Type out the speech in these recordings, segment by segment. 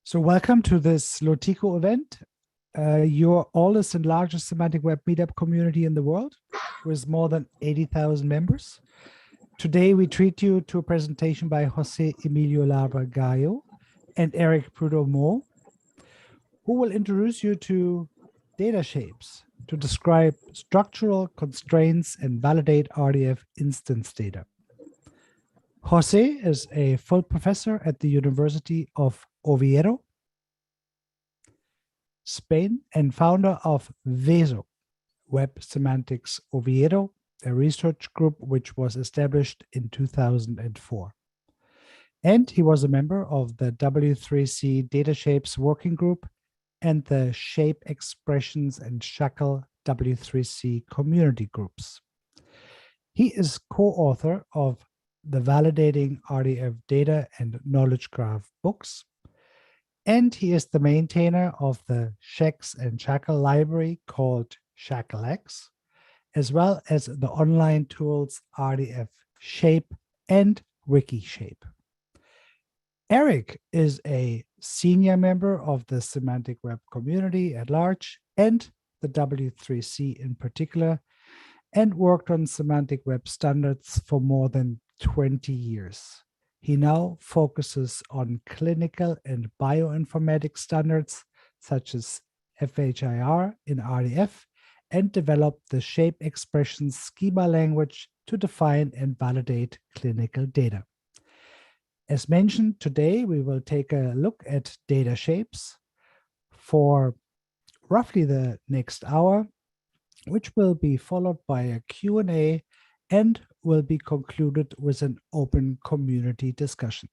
So welcome to this Lotico event, your oldest and largest semantic web meetup community in the world, with more than 80,000 members. Today, we treat you to a presentation by Jose Emilio Labra Gallo and Eric Prudeau-Moore, who will introduce you to data shapes to describe structural constraints and validate Rdf instance data. Jose is a full professor at the University of Oviedo, Spain, and founder of VESO, Web Semantics Oviedo, a research group which was established in 2004. And he was a member of the W3C Data Shapes Working Group and the Shape Expressions and SHACL W3C community groups. He is co-author of the Validating Rdf Data and Knowledge Graph books, and he is the maintainer of the ShEx and SHACL library called ShEx, as well as the online tools Rdf Shape and Wiki Shape. Eric is a senior member of the semantic web community at large and the W3C in particular, and worked on semantic web standards for more than 20 years. He now focuses on clinical and bioinformatics standards such as FHIR in Rdf and developed the shape expressions schema language to define and validate clinical data. As mentioned, today we will take a look at data shapes for roughly the next hour, which will be followed by a Q&A and will be concluded with an open community discussion.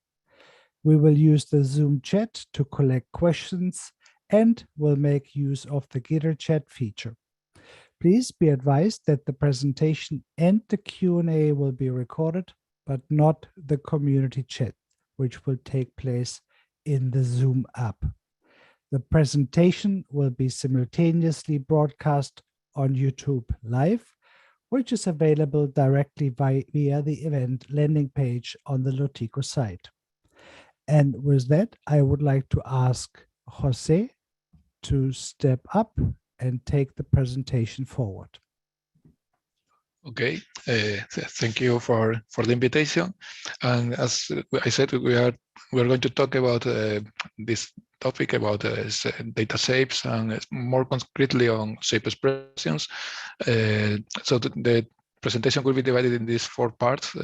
We will use the Zoom chat to collect questions and will make use of the Gitter chat feature. Please be advised that the presentation and the Q&A will be recorded, but not the community chat, which will take place in the Zoom app. The presentation will be simultaneously broadcast on YouTube Live, which is available directly via the event landing page on the Lotico site. And with that, I would like to ask Jose to step up and take the presentation forward. Okay, thank you for the invitation. And as I said, we're going to talk about this topic about data shapes and more concretely on shape expressions. So the presentation will be divided in these 4 parts.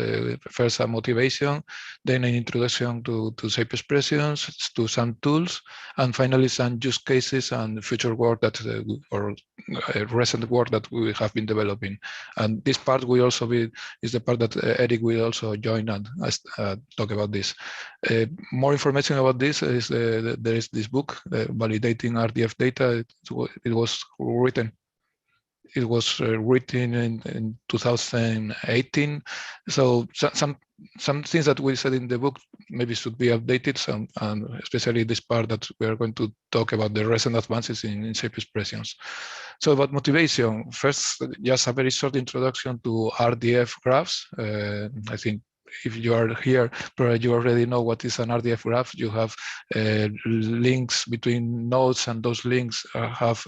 First, a motivation, then an introduction to shape expressions, to some tools, and finally some use cases and future work that or recent work that we have been developing. And this part will also be is the part that Eric will also join and talk about this. More information about this is there is this book, Validating Rdf Data. It was written in 2018. So some things that we said in the book maybe should be updated, especially this part that we are going to talk about the recent advances in shape expressions. So about motivation, first, just a very short introduction to Rdf Graphs. I think if you are here, probably you already know what is an Rdf graph. You have links between nodes, and those links have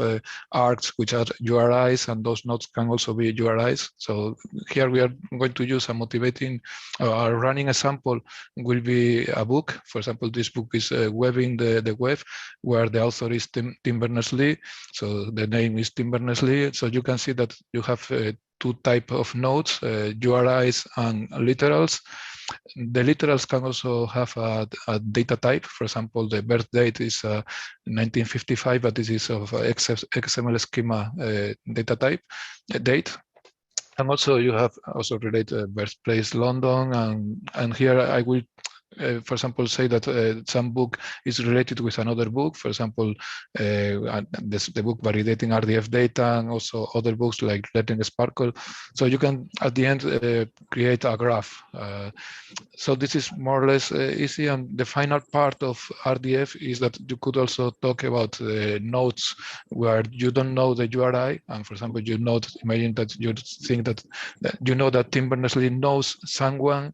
arcs, which are URIs, and those nodes can also be URIs. So here we are going to use a motivating, our running example will be a book. For example, this book is Webbing the Web, where the author is Tim Berners-Lee. So the name is Tim Berners-Lee. So you can see that you have 2 types of nodes, URIs and literals. The literals can also have a data type. For example, the birth date is 1955, but this is of XML schema data type date. And also you have also related birthplace London, and here I will for example, say that some book is related with another book. For example, the book Validating Rdf Data, and also other books like Learning SPARQL. So you can, at the end, create a graph. So this is more or less easy. And the final part of Rdf is that you could also talk about nodes where you don't know the URI. And for example, you know, imagine that you think that you know that Tim Berners-Lee knows someone,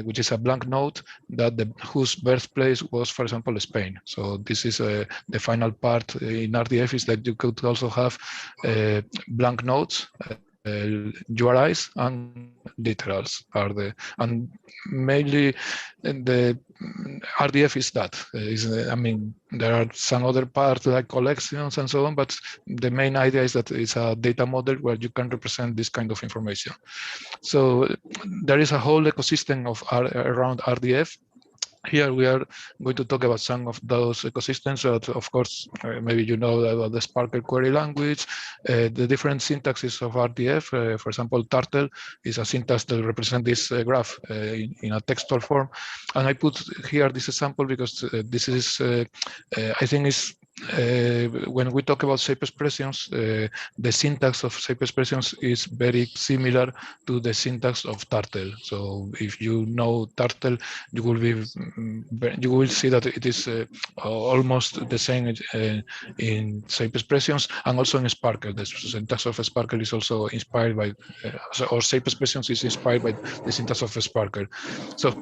which is a blank node, that whose birthplace was, for example, Spain. So this is the final part in RDF, is that you could also have blank notes, URIs, and literals are and mainly the RDF is that. I mean, there are some other parts like collections and so on, but the main idea is that it's a data model where you can represent this kind of information. So there is a whole ecosystem around RDF. Here we are going to talk about some of those ecosystems. Of course, maybe you know about the SPARQL query language, the different syntaxes of RDF. For example, Turtle is a syntax that represents this graph in a textual form. And I put here this example because this is, I think, is when we talk about shape expressions, the syntax of shape expressions is very similar to the syntax of Turtle. So if you know Turtle, you will see that it is almost the same in shape expressions, and also in SPARQL. The syntax of SPARQL is also inspired by, or shape expressions is inspired by the syntax of SPARQL. So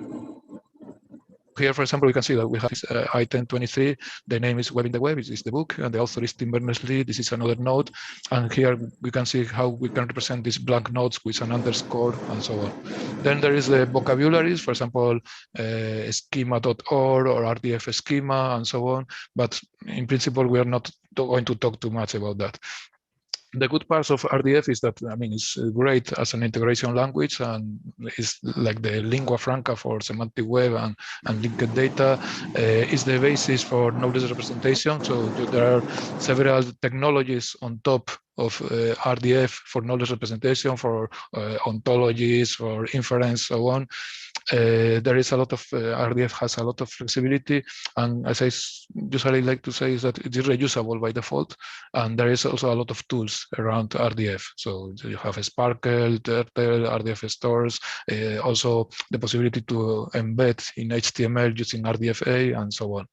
here, for example, we can see that we have item 23. The name is Web in the Web, is the book, and the author is Tim Berners-Lee. This is another node. And here we can see how we can represent these blank nodes with an underscore and so on. Then there is the vocabularies, for example, schema.org or RDF schema and so on. But in principle, we are not going to talk too much about that. The good parts of RDF is that, I mean, it's great as an integration language, and it's like the lingua franca for semantic web and linked data. Is the basis for knowledge representation. So there are several technologies on top of RDF for knowledge representation, for ontologies, for inference, so on. There is a lot of RDF has a lot of flexibility, and as I usually like to say, is that it is reusable by default, and there is also a lot of tools around RDF. So you have a SPARQL, Turtle, RDF stores, also the possibility to embed in HTML using RDFA and so on.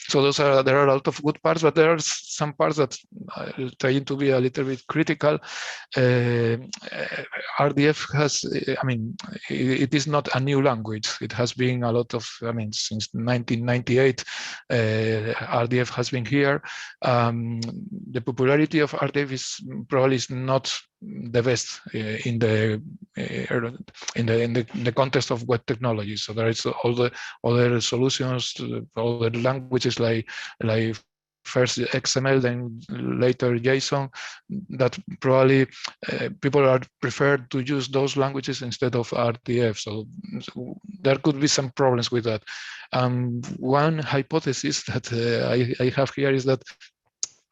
So there are a lot of good parts, but there are some parts that are trying to be a little bit critical. RDF has, I mean, it is not a new language. It has been a lot of, I mean, since 1998, RDF has been here. The popularity of RDF is probably not the best in the context of web technology. So there is all the other solutions, other languages like first XML, then later JSON, that probably people are preferred to use those languages instead of RDF. So there could be some problems with that. One hypothesis that I have here is that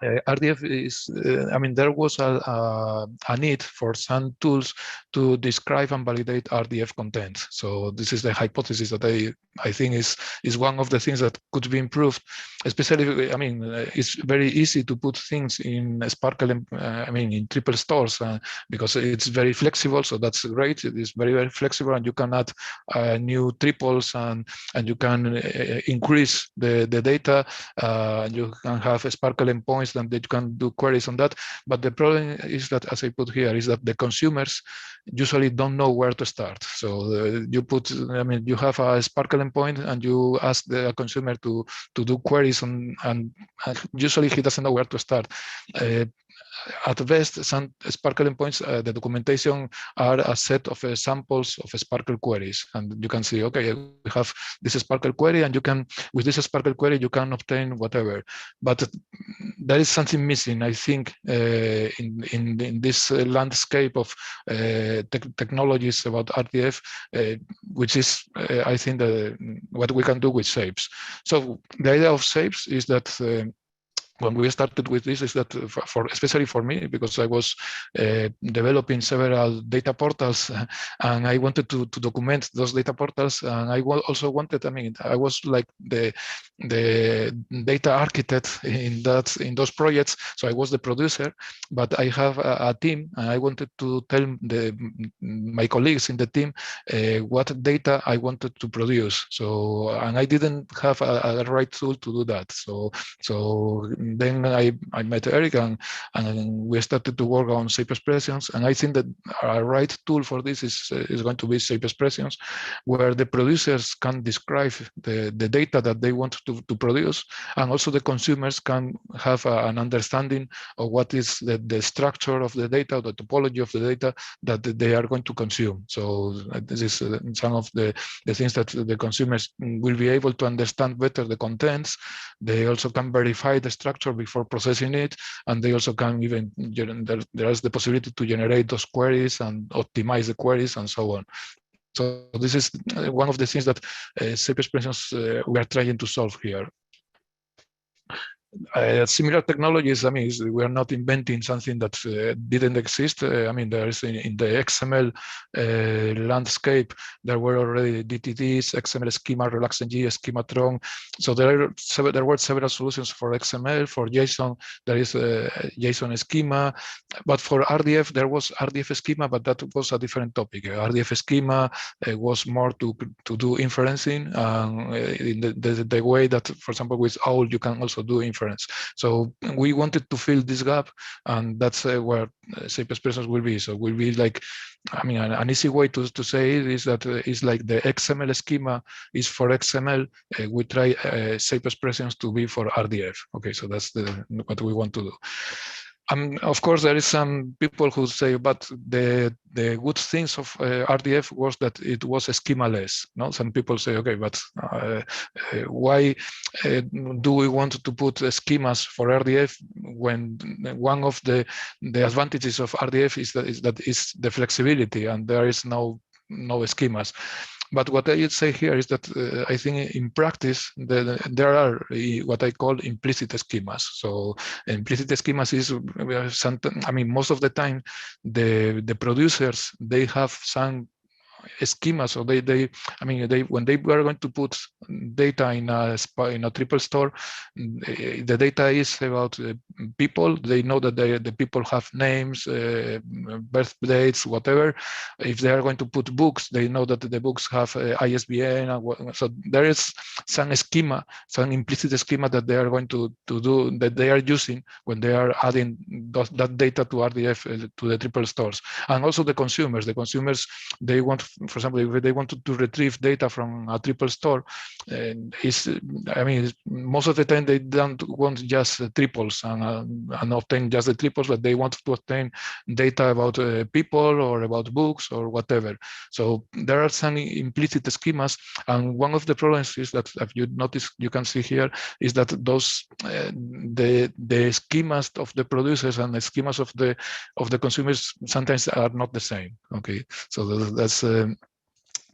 RDF is, I mean, there was a need for some tools to describe and validate RDF content. So this is the hypothesis that I think is one of the things that could be improved, especially, I mean, it's very easy to put things in SPARQL, I mean, in triple stores because it's very flexible. So that's great. It is very, very flexible, and you can add new triples and you can increase the data. You can have SPARQL endpoints, and that you can do queries on that. But the problem is that, as I put here, is that the consumers usually don't know where to start. So you put, I mean, you have a SPARQL endpoint and you ask the consumer to do queries and usually he doesn't know where to start. At best, some SPARQL endpoints, the documentation are a set of samples of SPARQL queries, and you can see, okay, we have this SPARQL query, and you can, with this SPARQL query, you can obtain whatever. But there is something missing, I think, in this landscape of technologies about RDF, which is, I think, what we can do with shapes. So the idea of shapes is that when we started with this, is that especially for me, because I was developing several data portals, and I wanted to document those data portals, and I also wanted, I mean, I was like the data architect in those projects. So I was the producer, but I have a team, and I wanted to tell my colleagues in the team what data I wanted to produce. So, and I didn't have a right tool to do that. So then I met Eric, and we started to work on shape expressions. And I think that a right tool for this is going to be shape expressions, where the producers can describe the data that they want to produce, and also the consumers can have an understanding of what is the structure of the data, the topology of the data that they are going to consume. So this is some of the things that the consumers will be able to understand better the contents. They also can verify the structure before processing it, and they also can even, there is the possibility to generate those queries and optimize the queries and so on. So this is one of the things that shape expressions we are trying to solve here. Similar technologies, I mean, we are not inventing something that didn't exist. I mean, there is in the XML landscape, there were already DTDs, XML schema, RelaxNG, schematron. So there were several solutions for XML. For JSON, there is a JSON schema. But for RDF, there was Rdf schema, but that was a different topic. Rdf schema was more to do inferencing, in the way that, for example, with OWL, you can also do inference. So we wanted to fill this gap, and that's where shape expressions will be. So will be like, I mean, an easy way to say it is that it's like the XML schema is for XML. We try shape expressions to be for RDF. Okay, so that's what we want to do. Of course, there is some people who say, but the good things of RDF was that it was schema-less. No, some people say, okay, but why do we want to put schemas for RDF when one of the advantages of RDF is that is the flexibility, and there is no schemas. But what I would say here is that I think in practice, there are what I call implicit schemas. So implicit schemas is, I mean, most of the time, the producers, they have some schema. So when they were going to put data in a triple store, the data is about people. They know that the people have names, birth dates, whatever. If they are going to put books, they know that the books have ISBN. So there is some schema, some implicit schema that they are going to do, that they are using when they are adding that data to RDF to the triple stores. And also the consumers. The consumers, they want, for example, if they wanted to retrieve data from a triple store, most of the time they don't want just triples and obtain just the triples, but they want to obtain data about people or about books or whatever. So there are some implicit schemas, and one of the problems is that, if you notice, you can see here, is that those the schemas of the producers and the schemas of the consumers sometimes are not the same. Okay, so that's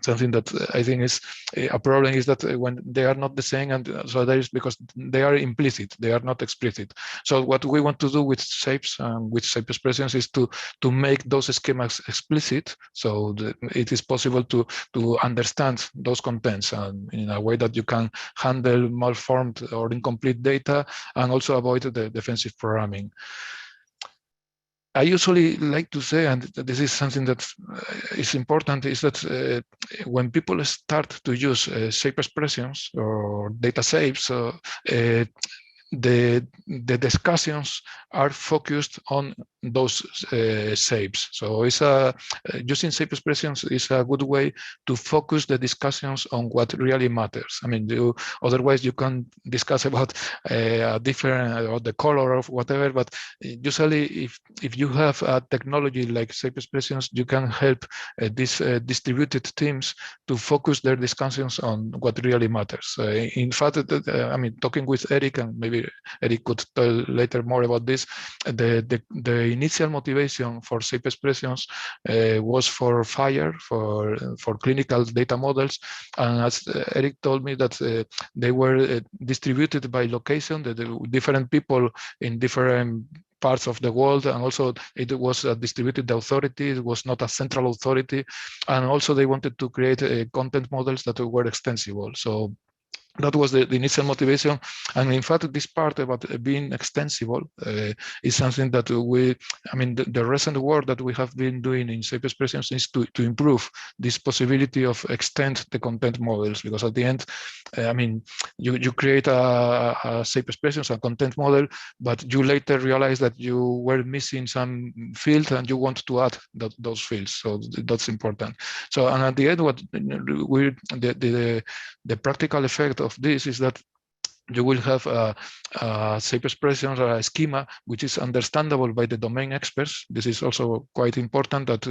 something that I think is a problem, is that when they are not the same, and so that is because they are implicit, they are not explicit. So what we want to do with shapes and with shape expressions is to make those schemas explicit, so it is possible to understand those contents in a way that you can handle malformed or incomplete data, and also avoid the defensive programming. I usually like to say, and this is something that is important, is that when people start to use shape expressions or data shapes, the discussions are focused on those shapes. So it's using shape expressions is a good way to focus the discussions on what really matters. I mean, otherwise you can discuss about different, or the color of whatever, but usually if you have a technology like shape expressions, you can help these distributed teams to focus their discussions on what really matters. In fact, I mean, talking with Eric, and maybe Eric could tell later more about this, the initial motivation for shape expressions was for FHIR, for clinical data models. And as Eric told me, that they were distributed by location, the different people in different parts of the world, and also it was a distributed authority, it was not a central authority, and also they wanted to create content models that were extensible. So that was the initial motivation. And in fact, this part about being extensible is something that the recent work that we have been doing in shape expressions is to improve this possibility of extend the content models, because at the end, you create a shape expressions, a content model, but you later realize that you were missing some field and you want to add those fields. So that's important. So, and at the end, what the practical effect of this is that you will have a shape expression or a schema which is understandable by the domain experts. This is also quite important, that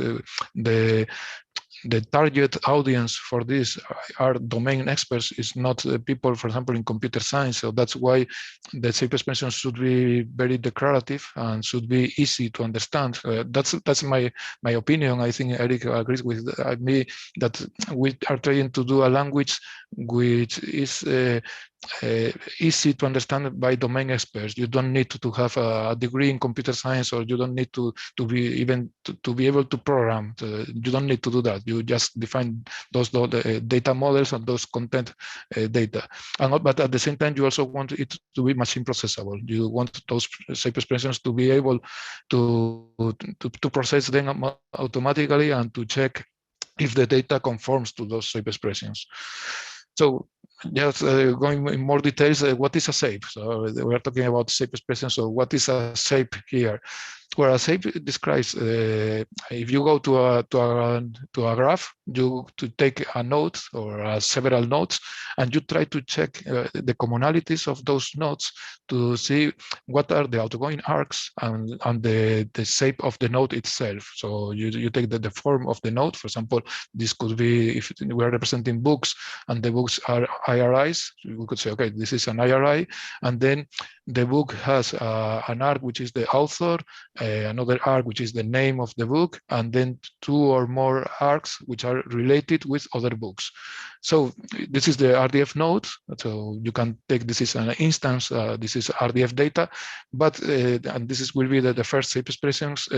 the target audience for this are domain experts, is not people, for example, in computer science. So that's why the shape expressions should be very declarative and should be easy to understand. That's my opinion. I think Eric agrees with me that we are trying to do a language which is easy to understand by domain experts. You don't need to have a degree in computer science, or you don't need to be able to program. You don't need to do that. You just define those data models and those content data. But at the same time, you also want it to be machine processable. You want those shape expressions to be able to process them automatically and to check if the data conforms to those shape expressions. So just going in more details, what is a shape? So we are talking about shape expressions. So what is a shape here? Well, a shape describes, if you go to a graph, you to take a node or several nodes, and you try to check the commonalities of those nodes to see what are the outgoing arcs and the shape of the node itself. So you take the form of the node. For example, this could be, if we are representing books and the books are IRIs, we could say, okay, this is an IRI, and then the book has an arc which is the author, another arc which is the name of the book, and then two or more arcs which are related with other books. So this is the RDF node. So you can take, this is an instance, this is RDF data, but and this will be the first shape expressions.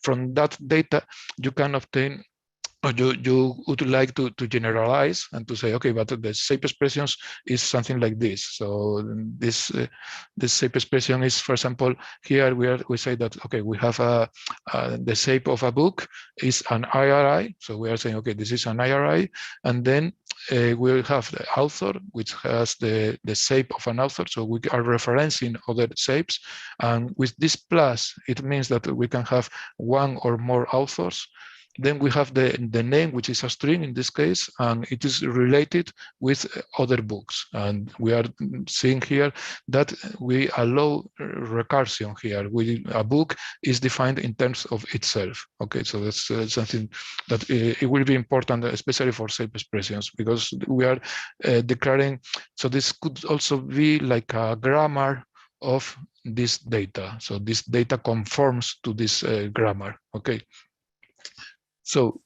From that data, you can obtain, or you would like to generalize and to say, okay, but the shape expressions is something like this. So this shape expression is, for example, here we say that, okay, we have the shape of a book is an IRI. So we are saying, okay, this is an IRI, and then we'll have the author, which has the shape of an author. So we are referencing other shapes, and with this plus, it means that we can have one or more authors. Then we have the name, which is a string in this case, and it is related with other books. And we are seeing here that we allow recursion here. A book is defined in terms of itself. Okay, so that's something that it will be important, especially for shape expressions, because we are declaring. So this could also be like a grammar of this data. So this data conforms to this grammar. Okay. So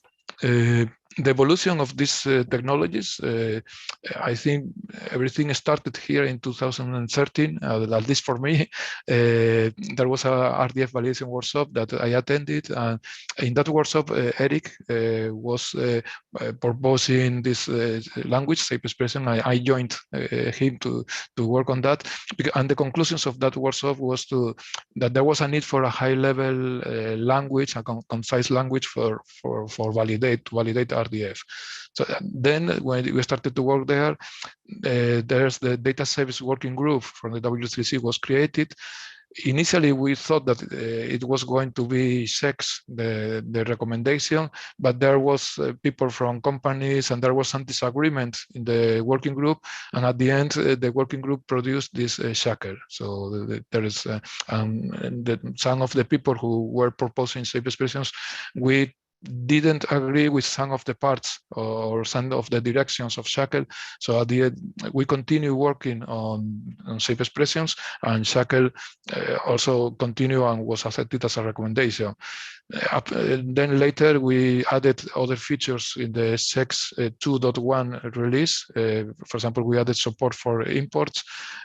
the evolution of these technologies, I think everything started here in 2013, at least for me. There was a Rdf Validation Workshop that I attended, and in that workshop, Eric was proposing this language, shape expression. I joined him to work on that, and the conclusions of that workshop was that there was a need for a high-level language, a concise language for validate RDF. So then when we started to work there, there's the data service working group from the W3C was created. Initially, we thought that it was going to be ShEx, the recommendation, but there was people from companies, and there was some disagreement in the working group. And at the end, the working group produced this shaker. So there is some of the people who were proposing shape expressions, we didn't agree with some of the parts or some of the directions of SHACL. So at the end, we continue working on shape expressions, and SHACL also continued and was accepted as a recommendation. Then later we added other features in the ShEx 2.1 release. For example, we added support for imports.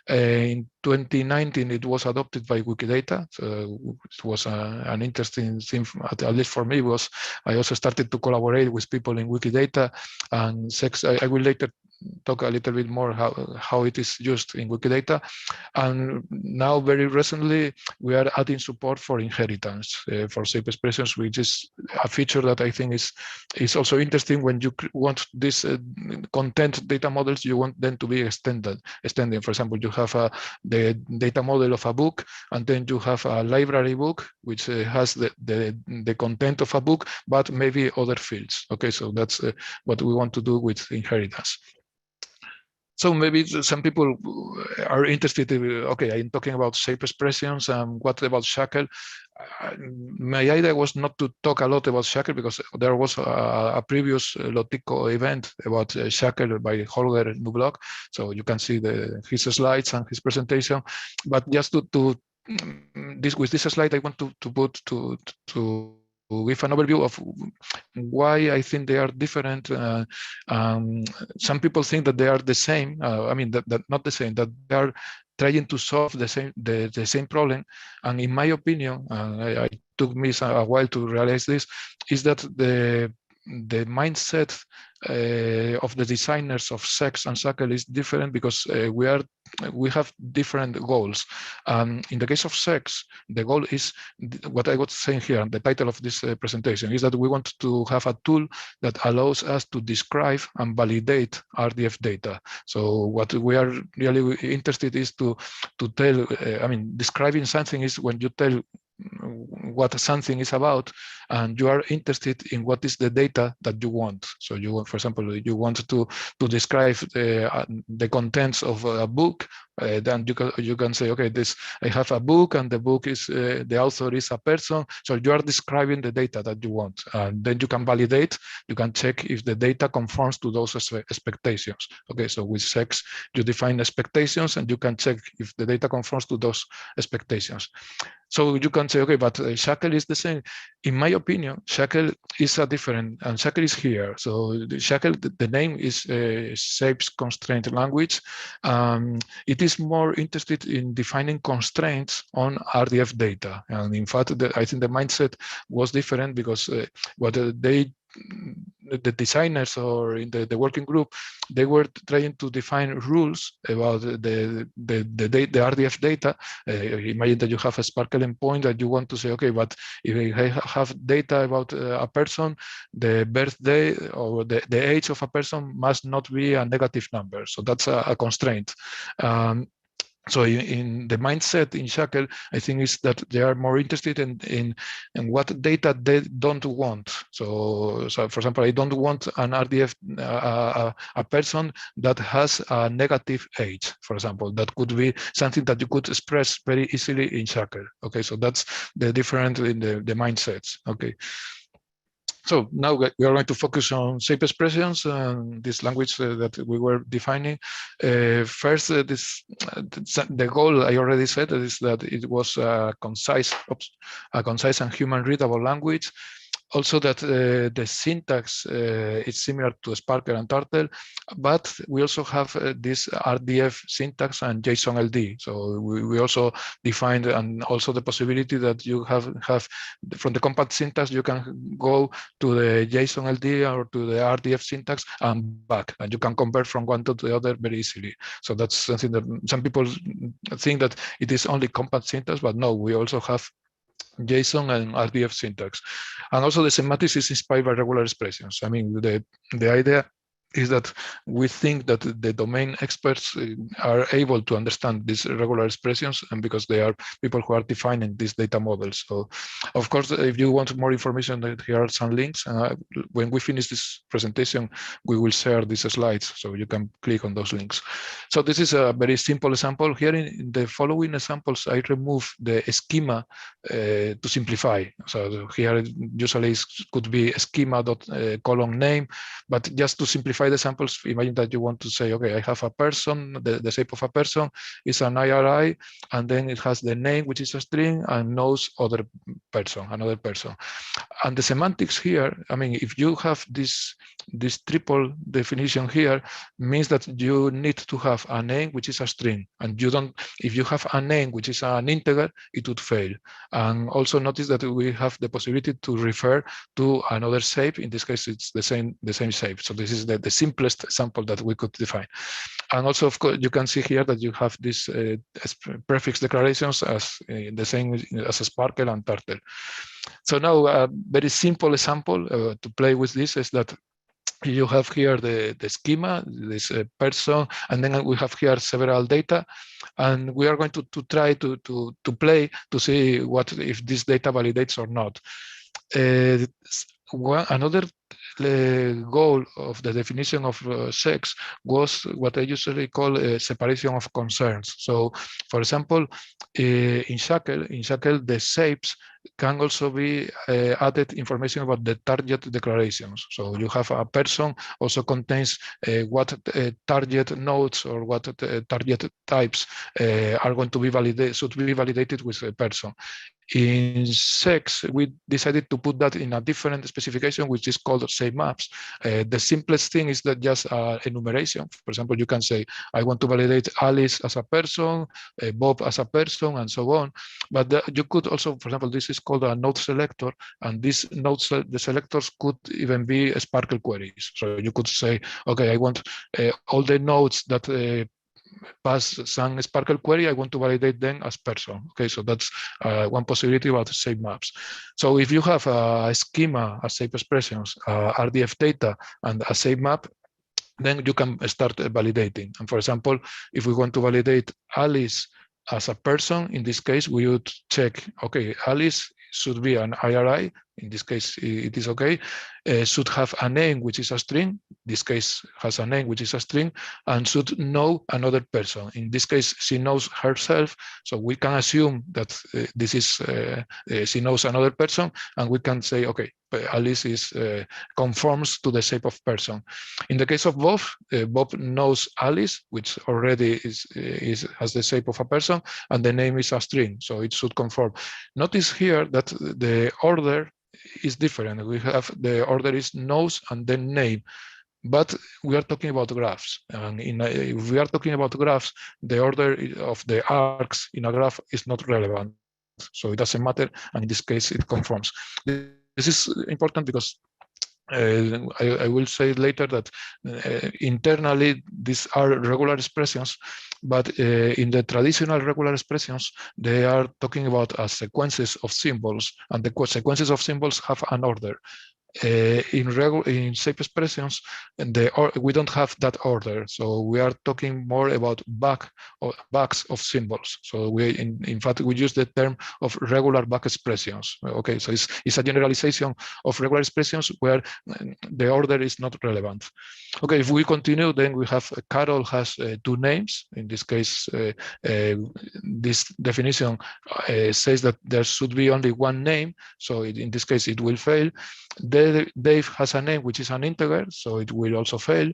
In 2019, it was adopted by Wikidata. So it was an interesting thing, at least for me, was I also started to collaborate with people in Wikidata and ShEx. I will later talk a little bit more how it is used in Wikidata. And now, very recently, we are adding support for inheritance for shape expressions, which is a feature that I think is also interesting when you want this content data models. You want them to be extended. For example, you have the data model of a book, and then you have a library book which has the content of a book, but maybe other fields. Okay, so that's what we want to do with inheritance. So maybe some people are interested in, okay, I'm talking about shape expressions, and what about SHACL? My idea was not to talk a lot about SHACL because there was a previous Lotico event about SHACL by Holger Nublock. So you can see his slides and his presentation. But just with this slide, I want to give an overview of why I think they are different. Some people think that they are the same. I mean, that not the same, that they are trying to solve the same problem. And in my opinion, it took me a while to realize this, is that the mindset of the designers of ShEx and SHACL is different because we have different goals. In the case of ShEx, the goal is what I was saying here. The title of this presentation is that we want to have a tool that allows us to describe and validate RDF data. So what we are really interested is to tell. I mean, describing something is when you tell what something is about, and you are interested in what is the data that you want. So you want, for example, you want to describe the contents of a book. Then you can say, okay, I have a book, and the book is the author is a person. So you are describing the data that you want, and then you can validate. You can check if the data conforms to those expectations. Okay, so with ShEx, you define expectations, and you can check if the data conforms to those expectations. So you can say, okay, but SHACL is the same. In my opinion, SHACL is a different, and SHACL is here. So the SHACL, the name is Shapes Constraint Language. It is more interested in defining constraints on RDF data. And in fact, I think the mindset was different because what the designers or in the working group, they were trying to define rules about the RDF data. Imagine that you have a SPARQL endpoint that you want to say, okay, but if I have data about a person, the birthday or the age of a person must not be a negative number. So that's a constraint. So in the mindset in SHACL, I think is that they are more interested in what data they don't want. So for example, I don't want an RDF, a person that has a negative age, for example. That could be something that you could express very easily in SHACL. Okay, so that's the difference in the mindsets. Okay. So now we are going to focus on shape expressions and this language that we were defining. First, the goal I already said is that it was a concise and human readable language. Also that the syntax is similar to SPARQL and Turtle, but we also have this RDF syntax and JSON LD. So we also defined, and also the possibility that you have from the compact syntax, you can go to the JSON LD or to the RDF syntax and back, and you can convert from one to the other very easily. So that's something that some people think that it is only compact syntax, but no, we also have JSON and RDF syntax. And also the semantics is inspired by regular expressions. I mean, the idea is that we think that the domain experts are able to understand these regular expressions, and because they are people who are defining these data models. So, of course, if you want more information, here are some links. When we finish this presentation, we will share these slides, so you can click on those links. So this is a very simple example. Here in the following examples, I remove the schema to simplify. So here usually could be schema column name, but just to simplify the samples, imagine that you want to say, okay, I have a person, the shape of a person is an IRI, and then it has the name, which is a string, and knows another person. And the semantics here, I mean, if you have this triple definition here, means that you need to have a name, which is a string, and you don't, if you have a name, which is an integer, it would fail. And also notice that we have the possibility to refer to another shape. In this case, it's the same shape. So this is the simplest sample that we could define. And also, of course, you can see here that you have these prefix declarations as the same as a SPARQL and Turtle. So now a very simple example to play with this is that you have here the schema, this person, and then we have here several data, and we are going to try to play to see what if this data validates or not. Another goal of the definition of ShEx was what I usually call a separation of concerns. So, for example, in SHACL, the shapes can also be added information about the target declarations. So you have a person also contains what target nodes or what target types are going to be validated, should be validated with a person. In ShEx, we decided to put that in a different specification, which is called shape maps. The simplest thing is that just enumeration. For example, you can say, I want to validate Alice as a person, Bob as a person, and so on. But you could also, for example, this is called a node selector, and these nodes, the selectors could even be SPARQL queries. So you could say, okay, I want all the nodes that pass some SPARQL query, I want to validate them as person. Okay, so that's one possibility about shape maps. So if you have a schema, a shape expressions, RDF data, and a shape map, then you can start validating. And for example, if we want to validate Alice as a person, in this case, we would check, okay, Alice should be an IRI. In this case, it is okay. Should have a name, which is a string. This case has a name, which is a string, and should know another person. In this case, she knows herself. So we can assume that this is, she knows another person, and we can say, okay, Alice is conforms to the shape of person. In the case of Bob, Bob knows Alice, which already has the shape of a person, and the name is a string, so it should conform. Notice here that the order is different. We have the order is knows and then name, but we are talking about graphs. And if we are talking about graphs, the order of the arcs in a graph is not relevant. So it doesn't matter, and in this case, it conforms. This is important because I will say later that internally these are regular expressions, but in the traditional regular expressions, they are talking about sequences of symbols, and the sequences of symbols have an order. In shape expressions, we don't have that order, so we are talking more about bags of symbols. So we, in fact, we use the term of regular bag expressions. Okay, so it's a generalization of regular expressions where the order is not relevant. Okay, if we continue, then we have Carol has two names. In this case, this definition says that there should be only one name. So in this case, it will fail. Dave has a name which is an integer, so it will also fail.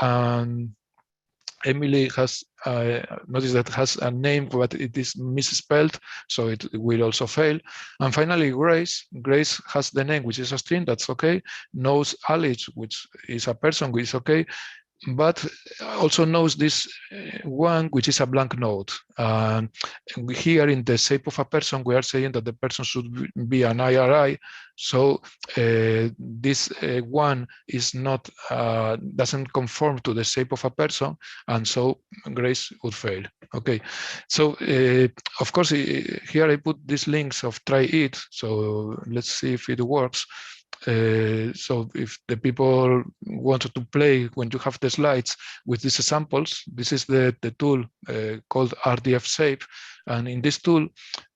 And Emily has, notice that has a name, but it is misspelled, so it will also fail. And finally, Grace has the name, which is a string, that's okay. Knows Alice, which is a person, which is okay. But also knows this one, which is a blank node. Here in the shape of a person, we are saying that the person should be an IRI. So this one is not, doesn't conform to the shape of a person, and so Grace would fail. Okay, so of course, here I put these links of try it. So let's see if it works. So if the people wanted to play when you have the slides with these examples, this is the tool called Rdf Shape. And in this tool,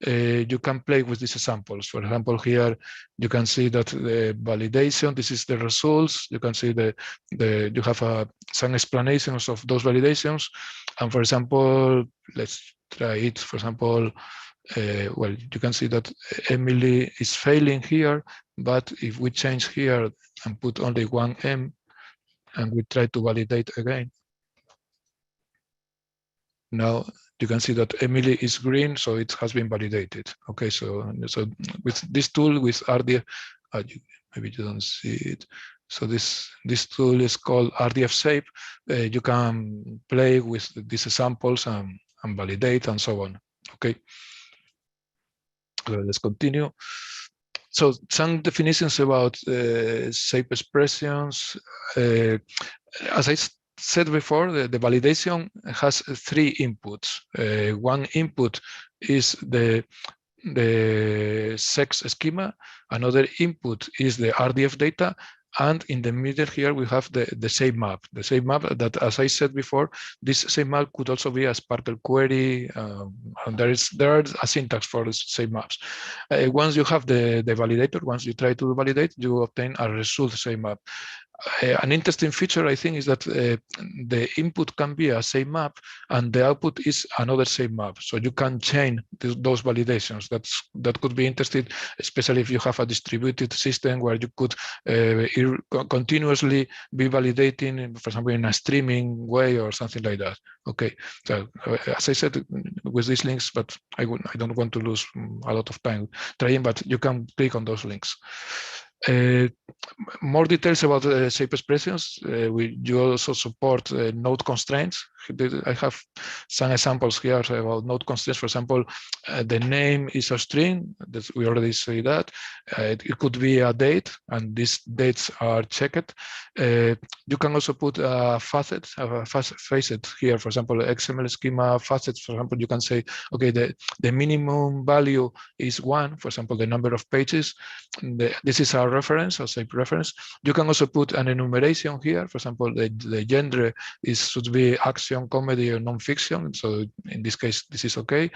you can play with these examples. For example, here you can see that the validation, this is the results. You can see you have some explanations of those validations. And for example, let's try it. For example, well, you can see that Emily is failing here, but if we change here and put only one M and we try to validate again, now you can see that Emily is green, so it has been validated. Okay, so with this tool, with Rdf, maybe you don't see it. So this tool is called Rdf Shape. You can play with these examples and validate and so on. Okay. Let's continue. So some definitions about shape expressions. As I said before, the validation has 3 inputs. One input is the ShEx schema, another input is the Rdf data, and in the middle here we have the shape map. The shape map that, as I said before, this shape map could also be a SPARQL query, and there is a syntax for the shape maps. Once you have the validator, once you try to validate, you obtain a result shape map. An interesting feature, I think, is that the input can be a shape map and the output is another shape map. So you can chain those validations. That could be interesting, especially if you have a distributed system where you could continuously be validating, for example, in a streaming way or something like that. Okay, so as I said with these links, but I don't want to lose a lot of time trying, but you can click on those links. More details about shape expressions. You also support node constraints. I have some examples here about node constraints. For example, the name is a string. We already say that. It could be a date, and these dates are checked. You can also put a facet here. For example, XML schema facets. For example, you can say, okay, the minimum value is 1. For example, the number of pages. This is our reference, a shape reference. You can also put an enumeration here. For example, the genre should be action, comedy, or non-fiction. So in this case, this is okay.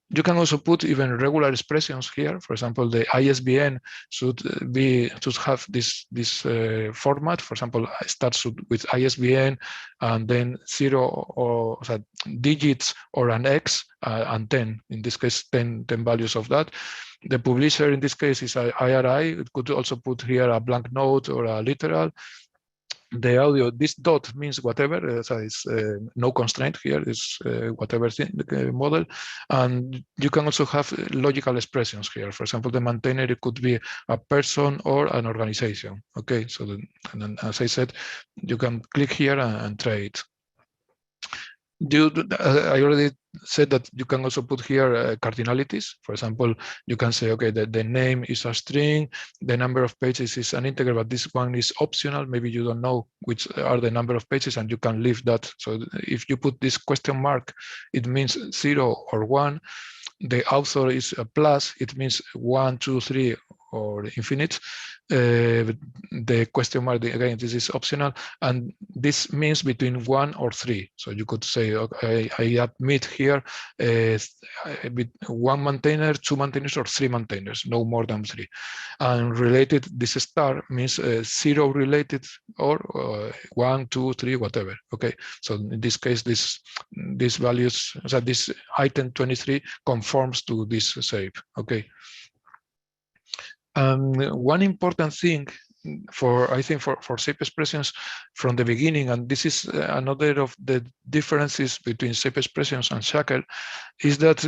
You can also put even regular expressions here. For example, the ISBN should have this format. For example, it starts with ISBN and then 0 or digits or an X and 10. In this case, 10 values of that. The publisher in this case is IRI. It could also put here a blank note or a literal. The audio, this dot means whatever, so it's no constraint here, is whatever model. And you can also have logical expressions here. For example, the maintainer, it could be a person or an organization. Okay, so and then, as I said, you can click here and try it. I already said that you can also put here cardinalities. For example, you can say, okay, the name is a string, the number of pages is an integer, but this one is optional. Maybe you don't know which are the number of pages and you can leave that. So if you put this question mark, it means 0 or 1. The author is a plus, it means 1, 2, 3, or infinite. The question mark, again, this is optional, and this means between 1 or 3. So you could say, okay, I admit here 1 maintainer, 2 maintainers, or 3 maintainers, no more than 3. And related, this star means 0 related, or 1, 2, 3, whatever. Okay, so in this case, these values, so this item 23 conforms to this shape. Okay. One important thing I think for shape expressions from the beginning, and this is another of the differences between shape expressions and SHACL, is that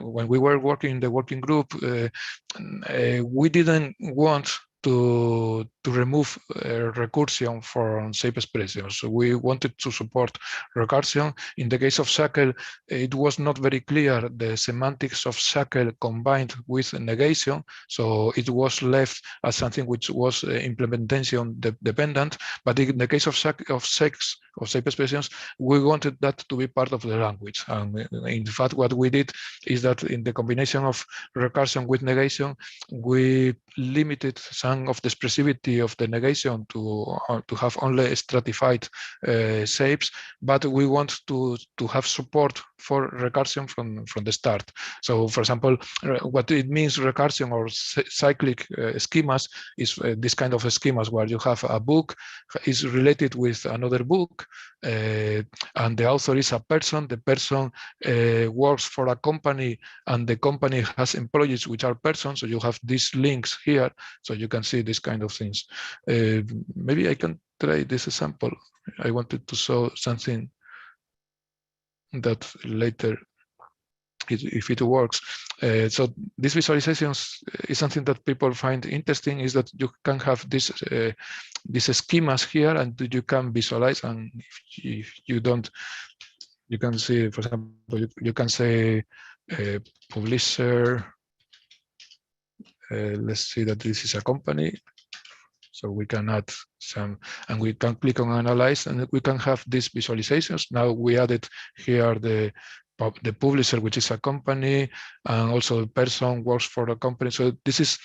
when we were working in the working group, we didn't want to remove recursion from shape expressions. So we wanted to support recursion. In the case of SHACL, it was not very clear the semantics of SHACL combined with negation. So it was left as something which was implementation dependent. But in the case of ShEx, of shape expressions, we wanted that to be part of the language. And in fact, what we did is that in the combination of recursion with negation, we limited some of the expressivity of the negation to have only stratified shapes, but we want to have support for recursion from the start. So, for example, what it means recursion or cyclic schemas is this kind of schemas where you have a book is related with another book, and the author is a person. The person works for a company, and the company has employees which are persons. So you have these links here, so you can see this kind of things. Maybe I can try this example. I wanted to show something that later, if it works. So these visualizations is something that people find interesting, is that you can have these schemas here, and you can visualize, and if you don't, you can see, for example, you can say publisher let's see that this is a company. So we can add some, and we can click on analyze, and we can have these visualizations. Now we added here the publisher, which is a company, and also the person works for a company. So these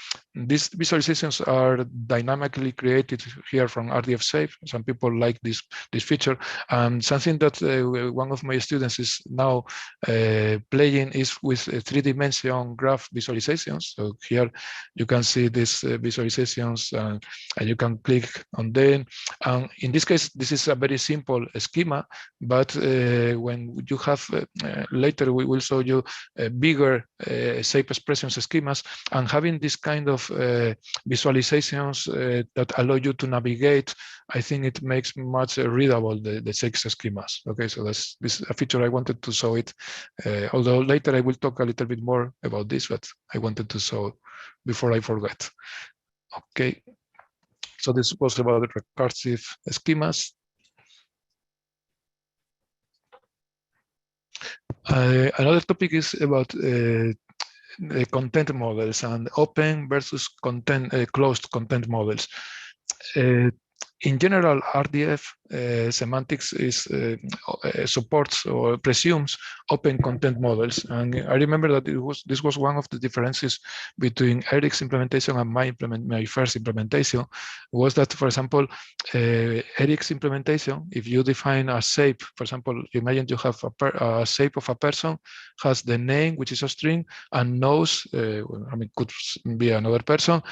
visualizations are dynamically created here from Rdf Safe. Some people like this feature, and something that one of my students is now playing is with 3D graph visualizations. So here you can see these visualizations, and you can click on them. And in this case, this is a very simple schema, but when you have later we will show you bigger shape expressions schemas, and having this kind of visualizations that allow you to navigate, I think it makes much readable the ShEx schemas. Okay, so this is a feature I wanted to show it, although later I will talk a little bit more about this, but I wanted to show before I forget. Okay, so this was about the recursive schemas. Another topic is about the content models and open versus closed content models. In general, Rdf semantics supports or presumes open content models, and I remember that this was one of the differences between Eric's implementation and my first implementation. Was that, for example, Eric's implementation, if you define a shape, for example, imagine you have a shape of a person, has the name, which is a string, and knows, could be another person.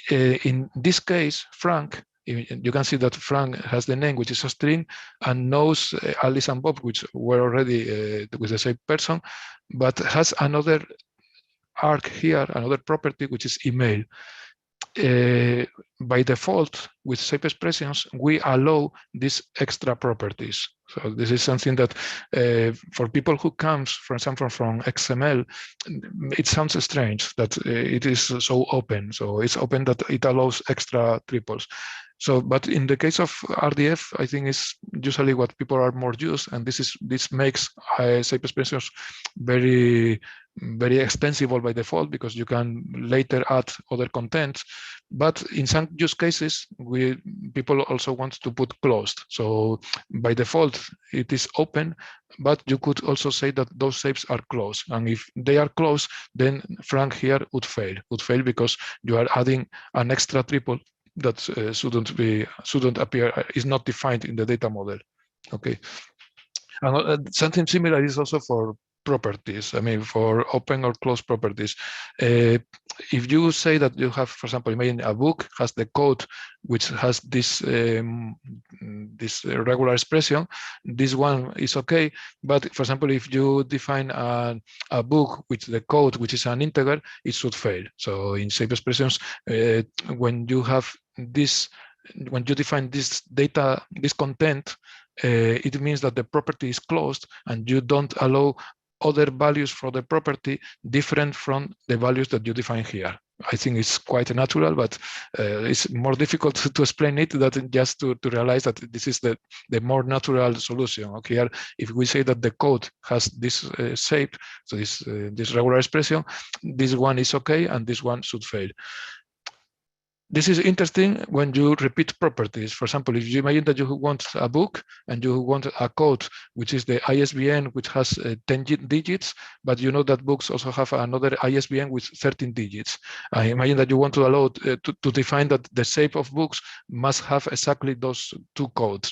In this case, Frank, you can see that Frank has the name, which is a string, and knows Alice and Bob, which were already with the same person, but has another arg here, another property, which is email. By default, with shape expressions, we allow these extra properties. So this is something that for people who comes, for example, from XML, it sounds strange that it is so open. So it's open that it allows extra triples. So, but in the case of Rdf, I think it's usually what people are more used, and this makes shape expressions very extensible by default, because you can later add other content. But in some use cases, people also want to put closed. So by default, it is open, but you could also say that those shapes are closed. And if they are closed, then Frank here would fail because you are adding an extra triple that shouldn't appear, is not defined in the data model. Okay, and something similar is also for properties. I mean, for open or closed properties. If you say that you have, for example, imagine a book has the code which has this regular expression, this one is okay. But for example, if you define a book with the code which is an integer, it should fail. So in shape expressions, when you have this, when you define this data, this content, it means that the property is closed and you don't allow other values for the property different from the values that you define here. I think it's quite natural, but it's more difficult to explain it than just to realize that this is the more natural solution. Okay, here, if we say that the code has this shape, so this regular expression, this one is okay and this one should fail. This is interesting when you repeat properties. For example, if you imagine that you want a book and you want a code, which is the ISBN, which has 10 digits, but you know that books also have another ISBN with 13 digits. I imagine that you want to allow to define that the shape of books must have exactly those two codes.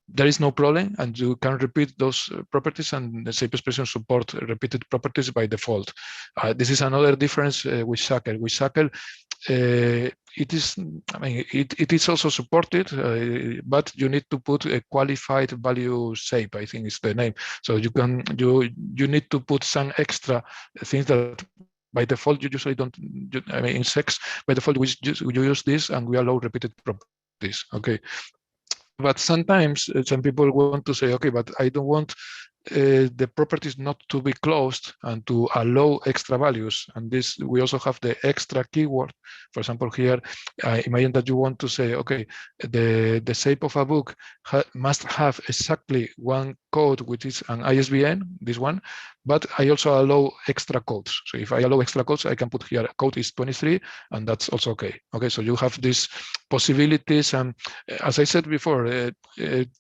There is no problem, and you can repeat those properties, and the shape expression support repeated properties by default. This is another difference with SHACL. With SHACL, it is, I mean, it is also supported, but you need to put a qualified value shape, I think is the name. So you need to put some extra things that by default you usually don't. I mean, in ShEx, by default you use this, and we allow repeated properties. Okay. But sometimes some people want to say, okay, but I don't want the properties not to be closed and to allow extra values. And this, we also have the extra keyword. For example, here, imagine that you want to say, okay, the shape of a book must have exactly one code, which is an ISBN, this one, but I also allow extra codes. So if I allow extra codes, I can put here code is 23, and that's also okay. Okay, so you have these possibilities. And as I said before,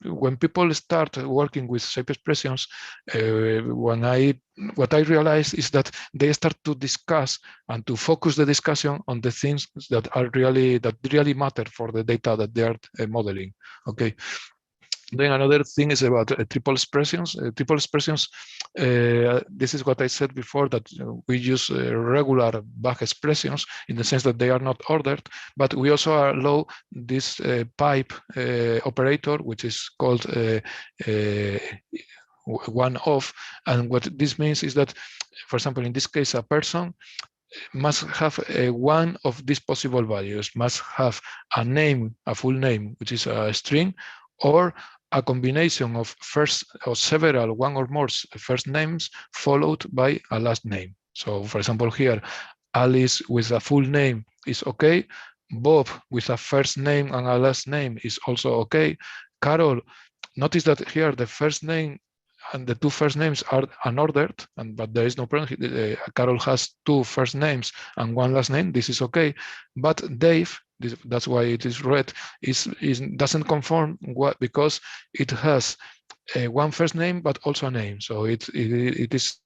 when people start working with shape expressions, what I realize is that they start to discuss and to focus the discussion on the things that really matter for the data that they are modeling. Okay. Then another thing is about triple expressions. Triple expressions, this is what I said before, that we use regular back expressions in the sense that they are not ordered, but we also allow this pipe operator, which is called one of. And what this means is that, for example, in this case, a person must have one of these possible values, must have a name, a full name, which is a string, or a combination of first or several, one or more first names followed by a last name. So, for example, here, Alice with a full name is okay. Bob with a first name and a last name is also okay. Carol, notice that here the first name and the two first names are unordered, but there is no problem. Carol has two first names and one last name. This is okay. But Dave, that's why it is red, doesn't conform because it has one first name but also a name. So it is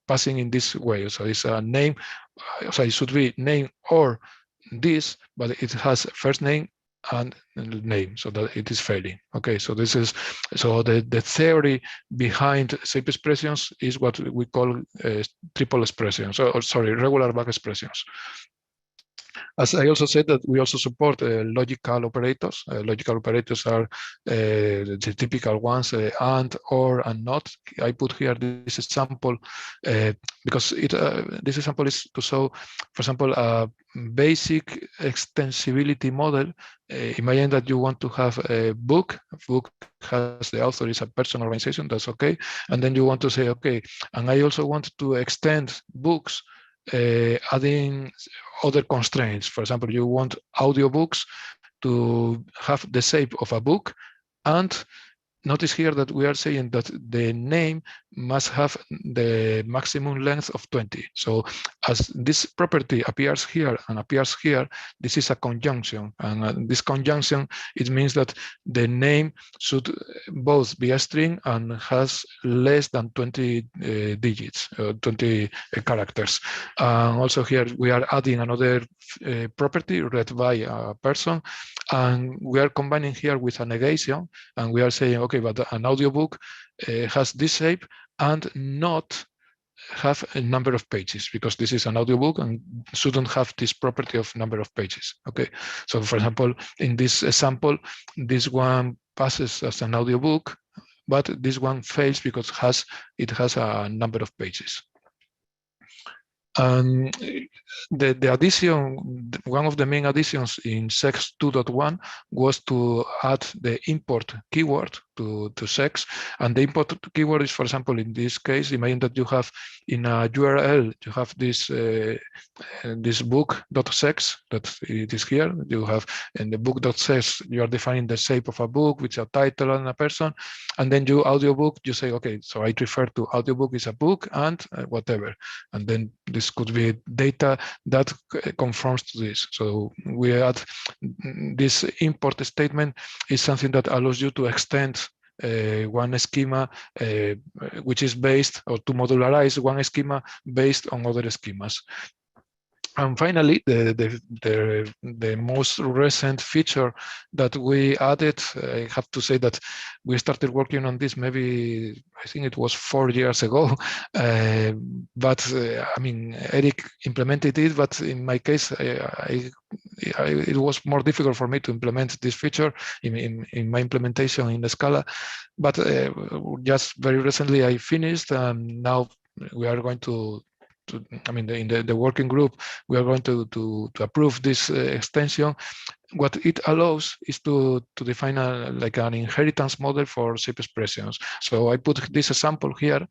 passing in this way. So it's a name. So it should be name or this, but it has first name and name, so that it is failing. Okay, so this is, so the theory behind shape expressions is what we call triple expressions, or sorry, regular back expressions. As I also said, that we also support logical operators. Logical operators are the typical ones, and, or, and not. I put here this example because this example is to show, for example, a basic extensibility model. Imagine that you want to have a book. A book has the author is a person, organization, that's okay. And then you want to say, okay, and I also want to extend books, adding other constraints. For example, you want audiobooks to have the shape of a book, and notice here that we are saying that the name must have the maximum length of 20. So as this property appears here and appears here, this is a conjunction. And this conjunction, it means that the name should both be a string and has less than 20 digits, 20 characters. Also here, we are adding another property read by a person, and we are combining here with a negation, and we are saying, okay, but an audiobook has this shape and not have a number of pages, because this is an audiobook and shouldn't have this property of number of pages. Okay, so for example, in this example, this one passes as an audiobook, but this one fails because it has a number of pages. And the addition, one of the main additions in ShEx 2.1 was to add the import keyword to ShEx. And the import keyword is, for example, in this case, imagine that you have in a URL, you have this this book.shex, that it is here. You have in the book.shex, you are defining the shape of a book with a title and a person. And then you audiobook, you say, okay, so I refer to audiobook is a book and whatever. And then this could be data that conforms to this. So we add this import statement is something that allows you to extend one schema which is based, or to modularize one schema based on other schemas. And finally, the most recent feature that we added, I have to say that we started working on this maybe, I think it was 4 years ago, but I mean, Eric implemented it, but in my case, it was more difficult for me to implement this feature in my implementation in Scala. But just very recently I finished, and now we are going to I mean, in the working group, we are going to approve this extension, what it allows is to define like an inheritance model for shape expressions. So I put this example here,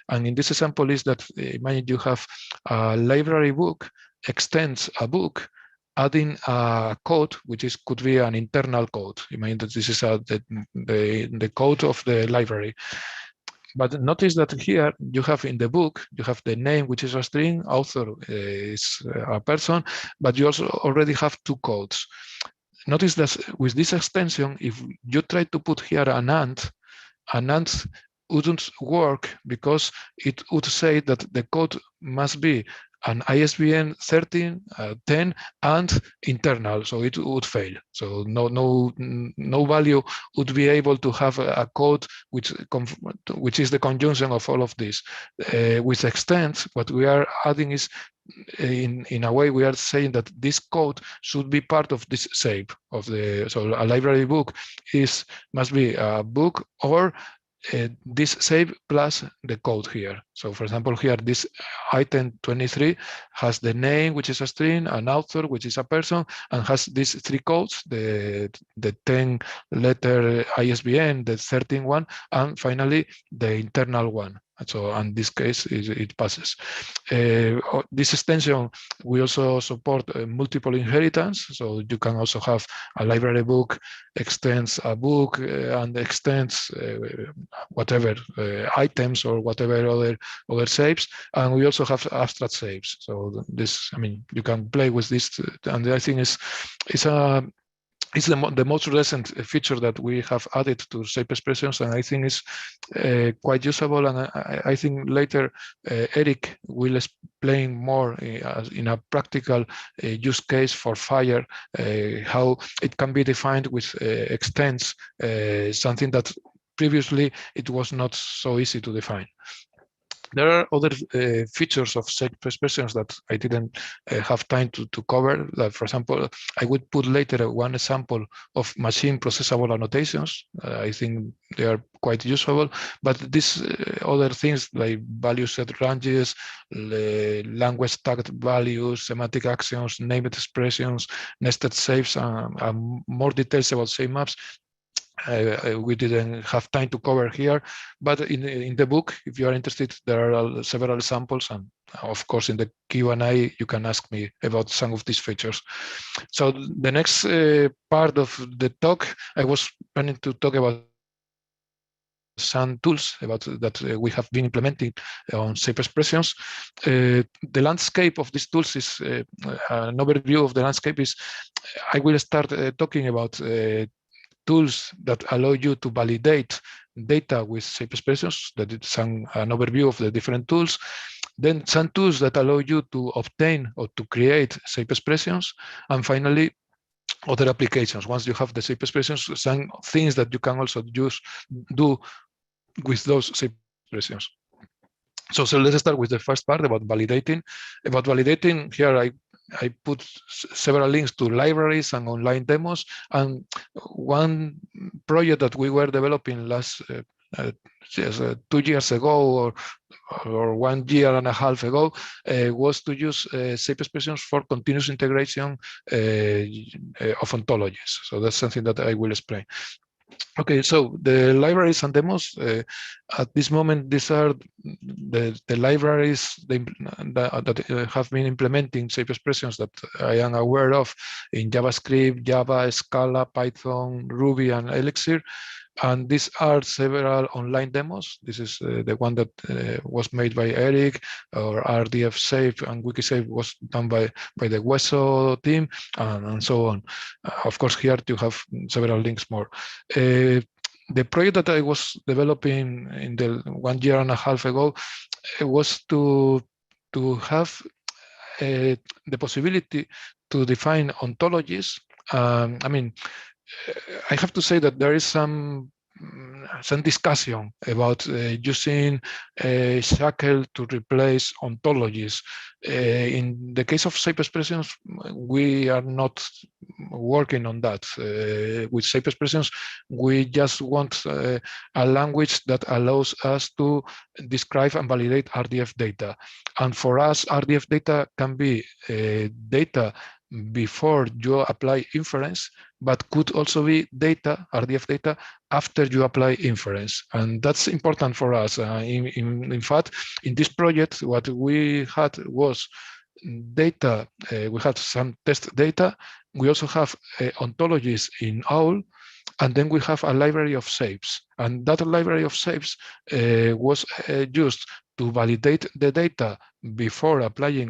and in this example is that imagine you have a library book extends a book, adding a code which could be an internal code. Imagine that this is the code of the library. But notice that here you have in the book, you have the name, which is a string, author is a person, but you also already have two codes. Notice that with this extension, if you try to put here an AND wouldn't work because it would say that the code must be an ISBN 13, 10, and internal, so it would fail. So no value would be able to have a code which is the conjunction of all of this. With extends, what we are adding is in a way we are saying that this code should be part of this shape of the, so a library book must be a book or this shape plus the code here. So for example, here this item 23 has the name, which is a string, an author, which is a person, and has these three codes, the 10 letter ISBN, the 13 one, and finally the internal one. So in this case, it passes. This extension, we also support multiple inheritance. So you can also have a library book extends a book and extends whatever items or whatever other shapes. And we also have abstract shapes. So this, I mean, you can play with this, and I think it's the most recent feature that we have added to shape expressions, and I think it's quite usable. And I think later Eric will explain more in a practical use case for FHIR, how it can be defined with extends, something that previously it was not so easy to define. There are other features of shape expressions that I didn't have time to cover. Like, for example, I would put later one example of machine processable annotations. I think they are quite useful, but these other things like value set ranges, language tagged values, semantic actions, named expressions, nested shapes, and more details about shape maps, we didn't have time to cover here, but in the book, if you are interested, there are several examples, and of course in the Q&A you can ask me about some of these features. So the next part of the talk, I was planning to talk about some tools that we have been implementing on shape expressions. The landscape of these tools is an overview of the landscape is, I will start talking about tools that allow you to validate data with shape expressions. That is an overview of the different tools. Then some tools that allow you to obtain or to create shape expressions. And finally, other applications. Once you have the shape expressions, some things that you can also do with those shape expressions. So let's start with the first part about validating. About validating, here I put several links to libraries and online demos. And one project that we were developing last 2 years ago or 1 year and a half ago was to use shape expressions for continuous integration of ontologies. So that's something that I will explain. Okay, so the libraries and demos, at this moment, these are the libraries that have been implementing shape expressions that I am aware of in JavaScript, Java, Scala, Python, Ruby, and Elixir. And these are several online demos. This is the one that was made by Eric, or Rdf Shape and Wiki Set was done by the WESO team, and so on. Of course, here you have several links more. The project that I was developing in the 1 year and a half ago was to have the possibility to define ontologies. I mean, I have to say that there is some some discussion about using SHACL to replace ontologies. In the case of shape expressions, we are not working on that. With shape expressions, we just want a language that allows us to describe and validate RDF data. And for us, RDF data can be data before you apply inference, but could also be data, RDF data, after you apply inference. And that's important for us. In fact, in this project, what we had was data. We had some test data. We also have ontologies in OWL, and then we have a library of shapes. And that library of shapes was used to validate the data before applying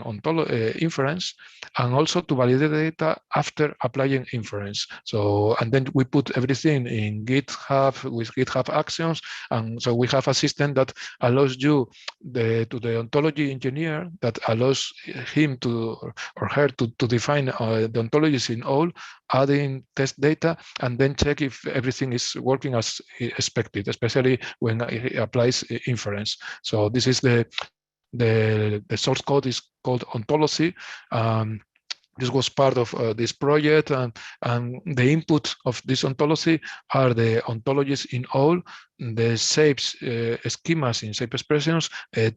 inference, and also to validate the data after applying inference. So, and then we put everything in GitHub with GitHub Actions, and so we have a system that allows you to the ontology engineer, that allows him to or her to define the ontologies in all, adding test data, and then check if everything is working as expected, especially when it applies inference. So this is the source code is called ontology. This was part of this project, and the input of this ontology are the ontologies in all, the shapes schemas in shape expressions,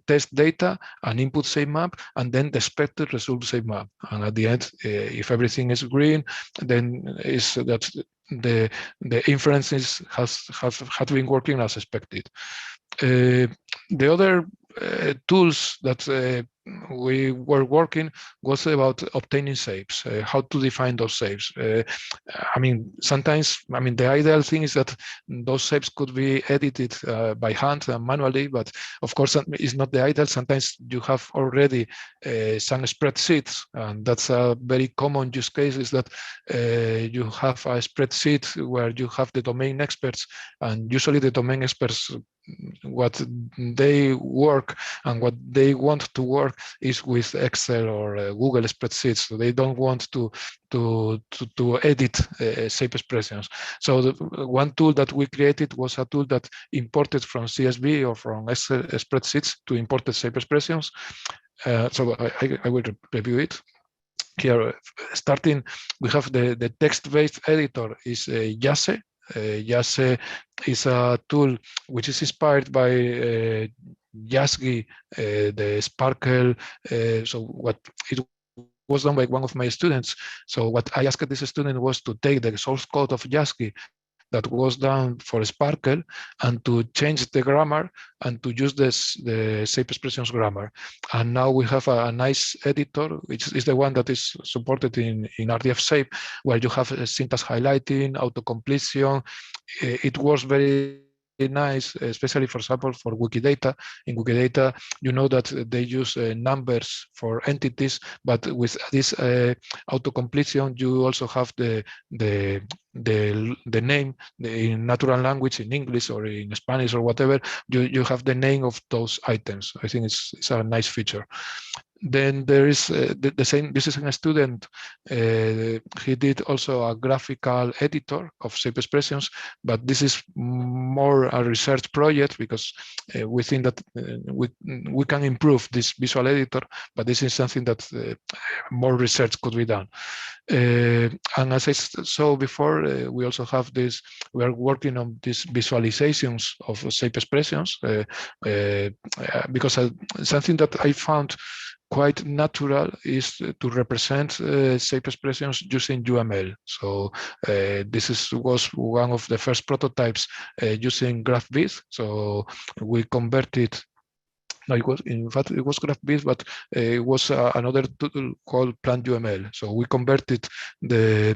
test data, an input shape map, and then the expected result shape map. And at the end, if everything is green, then is that the inference has been working as expected. The other tools that we were working was about obtaining shapes, how to define those shapes. I mean, sometimes, I mean, the ideal thing is that those shapes could be edited by hand and manually, but of course, it's not the ideal. Sometimes you have already some spreadsheets, and that's a very common use case, is that you have a spreadsheet where you have the domain experts, and usually the domain experts, what they work and what they want to work is with Excel or Google spreadsheets. So they don't want to edit shape expressions. So the one tool that we created was a tool that imported from CSV or from Excel spreadsheets to import the shape expressions. So I will review it. Here, starting, we have the text-based editor is Yase. Yase is a tool which is inspired by Yasgi, the SPARQL. So what it was done by one of my students. So what I asked this student was to take the source code of Yasgi that was done for SPARQL and to change the grammar and to use the shape expressions grammar. And now we have a nice editor, which is the one that is supported in RDF shape, where you have syntax highlighting, autocompletion. It works very nice, especially, for example, for Wikidata. In Wikidata, you know that they use numbers for entities, but with this autocompletion, you also have the name in natural language, in English or in Spanish or whatever. You have the name of those items. I think it's a nice feature. Then there is the same. This is a student. He did also a graphical editor of shape expressions, but this is more a research project, because we think that we can improve this visual editor, but this is something that more research could be done. And as I saw before, we also have this. We are working on these visualizations of shape expressions, because something that I found quite natural is to represent shape expressions using UML. So this was one of the first prototypes using GraphViz. So we converted. No, it was, in fact, it was GraphViz, but it was another tool called PlantUML. So we converted the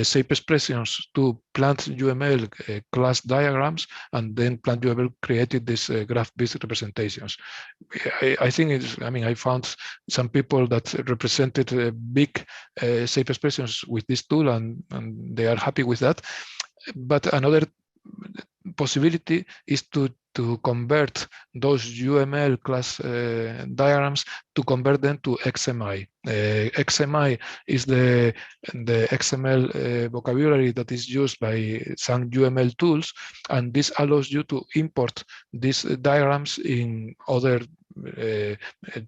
shape expressions to PlantUML class diagrams, and then PlantUML created these GraphViz representations. I think it's, I mean, I found some people that represented big shape expressions with this tool, and they are happy with that. But another possibility is to convert those UML class diagrams, to convert them to XMI. XMI is the XML vocabulary that is used by some UML tools, and this allows you to import these diagrams in other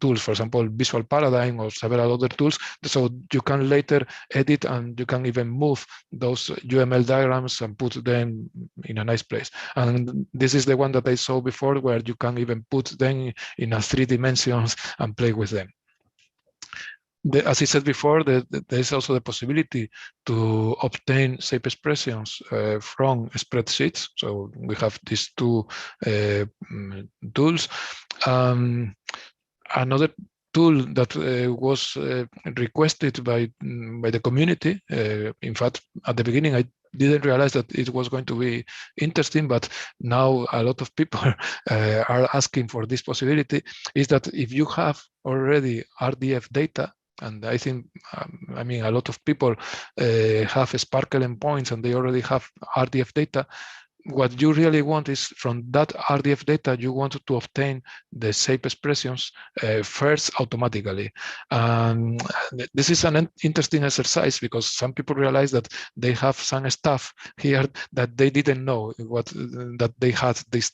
tools, for example, Visual Paradigm or several other tools, so you can later edit and you can even move those UML diagrams and put them in a nice place. And this is the one that I saw before, where you can even put them in a 3 dimensions and play with them. As I said before, there is also the possibility to obtain shape expressions from spreadsheets. So we have these two tools. Another tool that was requested by the community. In fact, at the beginning, I didn't realize that it was going to be interesting, but now a lot of people are asking for this possibility, is that if you have already RDF data, and I think, I mean, a lot of people have SPARQL endpoints and they already have RDF data, what you really want is, from that RDF data, you want to obtain the shape expressions first automatically. This is an interesting exercise, because some people realize that they have some stuff here that they didn't know that they had this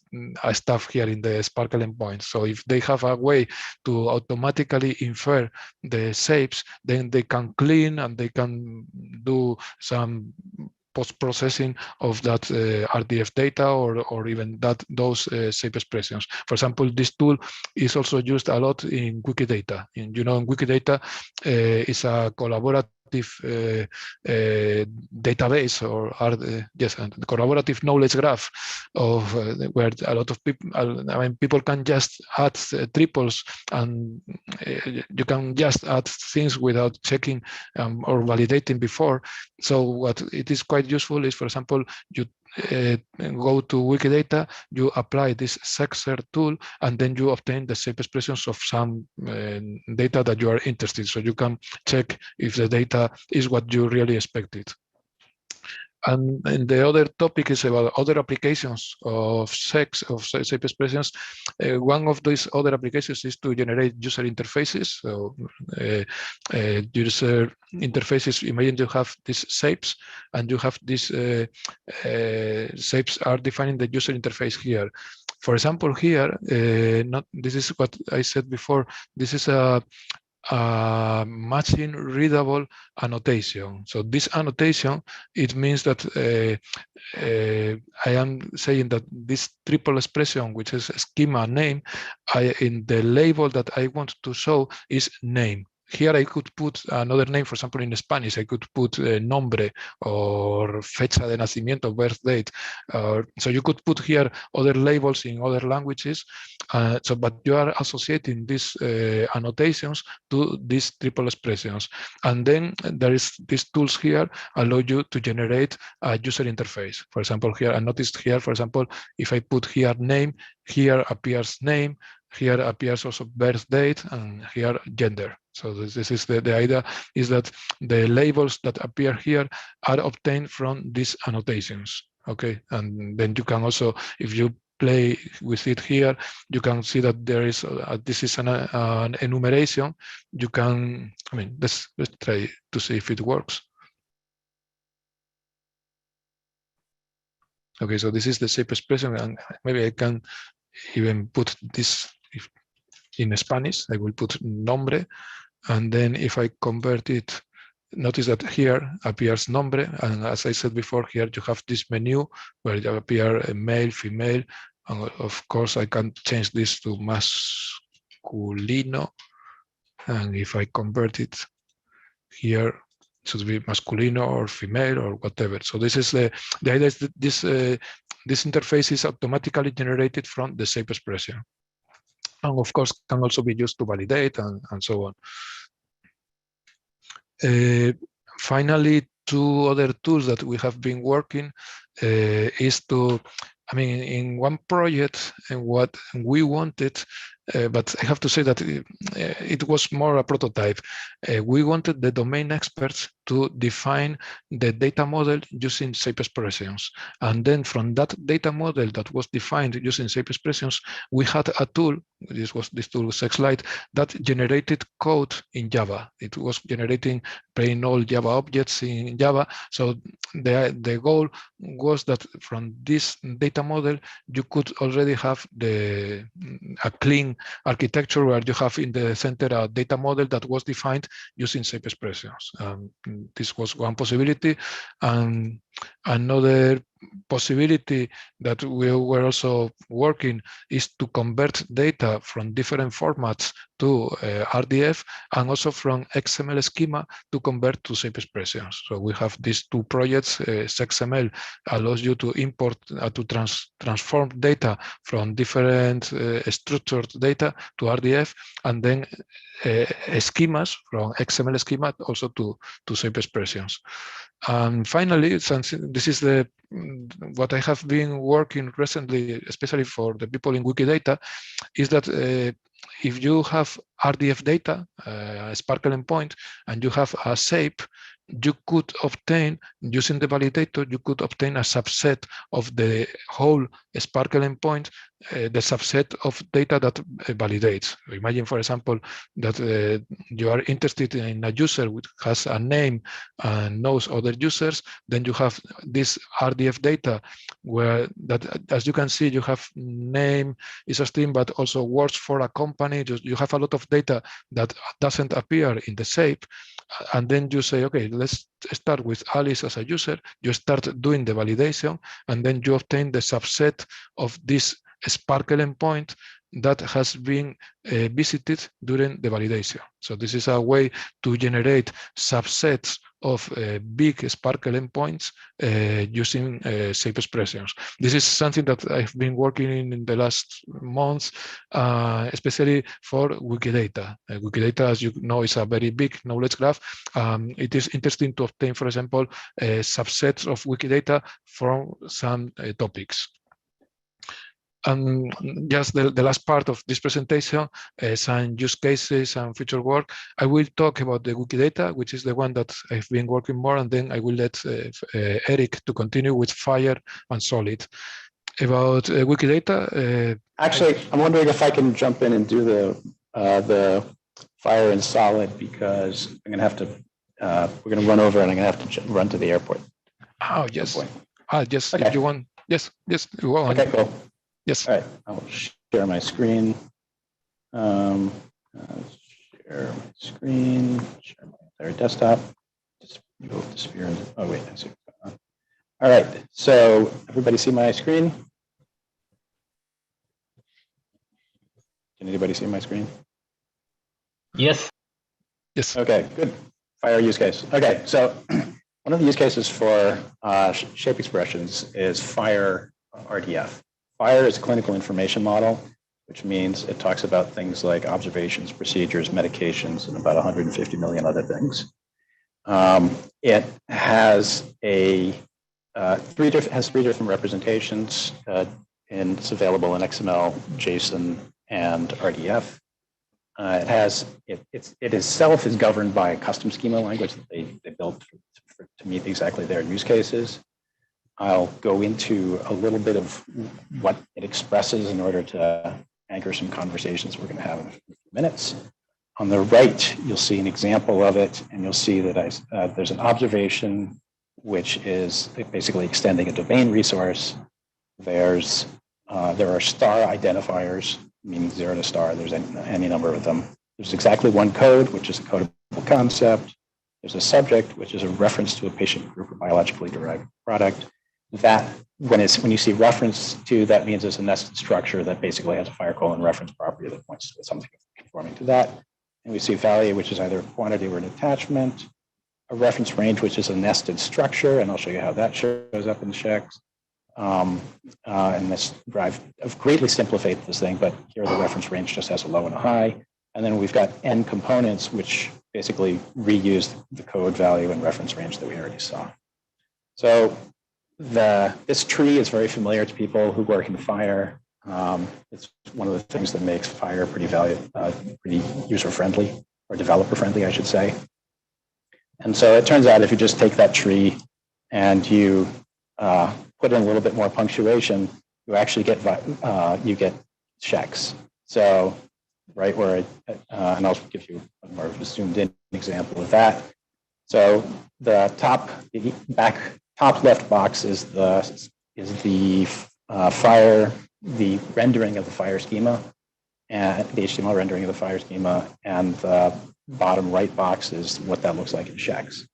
stuff here in the SPARQL endpoint. So if they have a way to automatically infer the shapes, then they can clean and they can do some post-processing of that RDF data, or even those shape expressions. For example, this tool is also used a lot in Wikidata. In Wikidata is a collaborative database, or collaborative knowledge graph of where a lot of people, I mean, people can just add triples, and you can just add things without checking or validating before. So what it is quite useful is, for example, you go to Wikidata, you apply this ShExer tool, and then you obtain the shape expressions of some data that you are interested in. So you can check if the data is what you really expected. And the other topic is about other applications of ShEx, of shape expressions. One of these other applications is to generate user interfaces. So user interfaces, imagine you have these shapes, and you have these shapes are defining the user interface here. For example, here, this is what I said before, this is a matching readable annotation. So this annotation, it means that I am saying that this triple expression, which is schema name, in the label that I want to show is name. Here I could put another name. For example, in Spanish, I could put nombre or fecha de nacimiento, birth date. So you could put here other labels in other languages. But you are associating these annotations to these triple expressions. And then there is these tools here allow you to generate a user interface. For example, here I noticed here, for example, if I put here name, here appears name, here appears also birth date, and here gender. So this is the idea, is that the labels that appear here are obtained from these annotations. Okay, and then you can also, if you play with it here, you can see that there is this is an enumeration. You can, I mean, let's try to see if it works. Okay, so this is the shape expression, and maybe I can even put this in Spanish. I will put nombre, and then if I convert it, notice that here appears nombre, and as I said before, here you have this menu where you appear male, female, and of course I can change this to masculino, and if I convert it here, it should be masculino or female or whatever. So this is the idea is that this interface is automatically generated from the shape expression, and of course can also be used to validate and so on. Finally, two other tools that we have been working is to, I mean, in one project, and what we wanted but I have to say that it was more a prototype. We wanted the domain experts to define the data model using shape expressions. And then from that data model that was defined using shape expressions, we had a tool, this tool ShEx that generated code in Java. It was generating plain old Java objects in Java. So the goal was that from this data model, you could already have a clean architecture where you have in the center a data model that was defined using shape expressions. This was one possibility. And another possibility that we were also working is to convert data from different formats to RDF, and also from XML schema to convert to shape expressions. So we have these two projects. XML allows you to import, to transform data from different structured data to RDF, and then schemas from XML schema also to shape expressions. And finally, this is what I have been working recently, especially for the people in Wikidata, is that if you have RDF data, a SPARQL endpoint, and you have a shape, you could obtain, using the validator, you could obtain a subset of the whole SPARQL endpoint, the subset of data that validates. Imagine, for example, that you are interested in a user which has a name and knows other users. Then you have this RDF data where that, as you can see, you have name is a string, but also words for a company. You have a lot of data that doesn't appear in the shape. And then you say, okay, let's start with Alice as a user. You start doing the validation, and then you obtain the subset of this SPARQL endpoint that has been visited during the validation. So this is a way to generate subsets of big SPARQL endpoints using shape expressions. This is something that I've been working in the last months, especially for Wikidata. Wikidata, as you know, is a very big knowledge graph. It is interesting to obtain, for example, subsets of Wikidata from some topics. And just the last part of this presentation, some use cases and future work. I will talk about the Wikidata, which is the one that I've been working more, and then I will let Eric to continue with FHIR and Solid. About Wikidata. Actually, I'm wondering if I can jump in and do the FHIR and Solid, because I'm going to have to, we're going to run over and I'm going to have to run to the airport. Oh, yes. Yes, okay. If you want. Yes, go on. Okay, cool. Yes. All right, I'll share my screen. Share my screen, share my entire desktop. Just move the sphere. Oh, wait, that's it. All right, so everybody see my screen? Can anybody see my screen? Yes. Yes. Okay, good. FHIR use case. Okay, so one of the use cases for shape expressions is FHIR RDF. FHIR is a clinical information model, which means it talks about things like observations, procedures, medications, and about 150 million other things. It has three different representations, and it's available in XML, JSON, and RDF. It itself is governed by a custom schema language that they built to meet exactly their use cases. I'll go into a little bit of what it expresses in order to anchor some conversations we're going to have in a few minutes. On the right, you'll see an example of it, and you'll see that there's an observation, which is basically extending a domain resource. There are star identifiers, meaning 0 to star. There's any number of them. There's exactly one code, which is a codable concept. There's a subject, which is a reference to a patient group or biologically derived product. That, when you see reference to, that means it's a nested structure that basically has a FHIR reference property that points to something conforming to that. And we see value, which is either a quantity or an attachment. A reference range, which is a nested structure, and I'll show you how that shows up in ShEx. And this I've greatly simplified this thing, but here the reference range just has a low and a high. And then we've got n components, which basically reuse the code value and reference range that we already saw. So this tree is very familiar to people who work in FHIR. It's one of the things that makes FHIR pretty user-friendly, or developer-friendly, I should say. And so it turns out if you just take that tree and you put in a little bit more punctuation, you actually get ShEx. So right where, and I'll give you a more of a zoomed-in example of that. So the top left box is the FHIR, the rendering of the FHIR schema, and the HTML rendering of the FHIR schema, and the bottom right box is what that looks like in ShEx.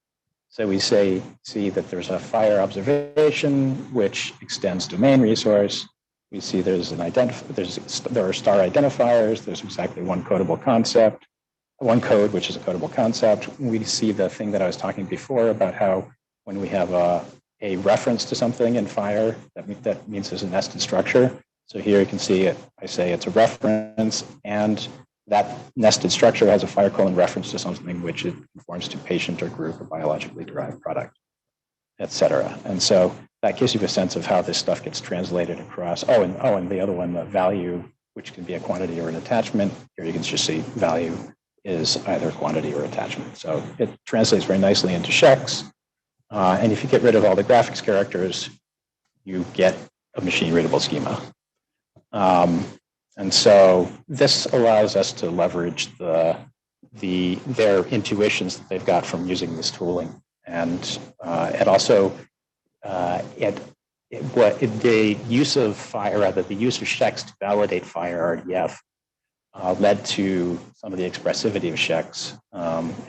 So we see that there's a FHIR observation which extends domain resource. We see there's there are star identifiers. There's exactly one codable concept, one code which is a codable concept. We see the thing that I was talking before about how when we have a reference to something in FHIR, that means there's a nested structure. So here you can see it. I say it's a reference, and that nested structure has a FHIR : reference to something which it conforms to patient or group or biologically derived product, et cetera. And so that gives you a sense of how this stuff gets translated across. And the other one, the value, which can be a quantity or an attachment. Here you can just see value is either quantity or attachment. So it translates very nicely into ShEx. And if you get rid of all the graphics characters, you get a machine readable schema. And so this allows us to leverage their intuitions that they've got from using this tooling. And it also, the use of FHIR, the use of ShEx to validate FHIR RDF led to some of the expressivity of ShEx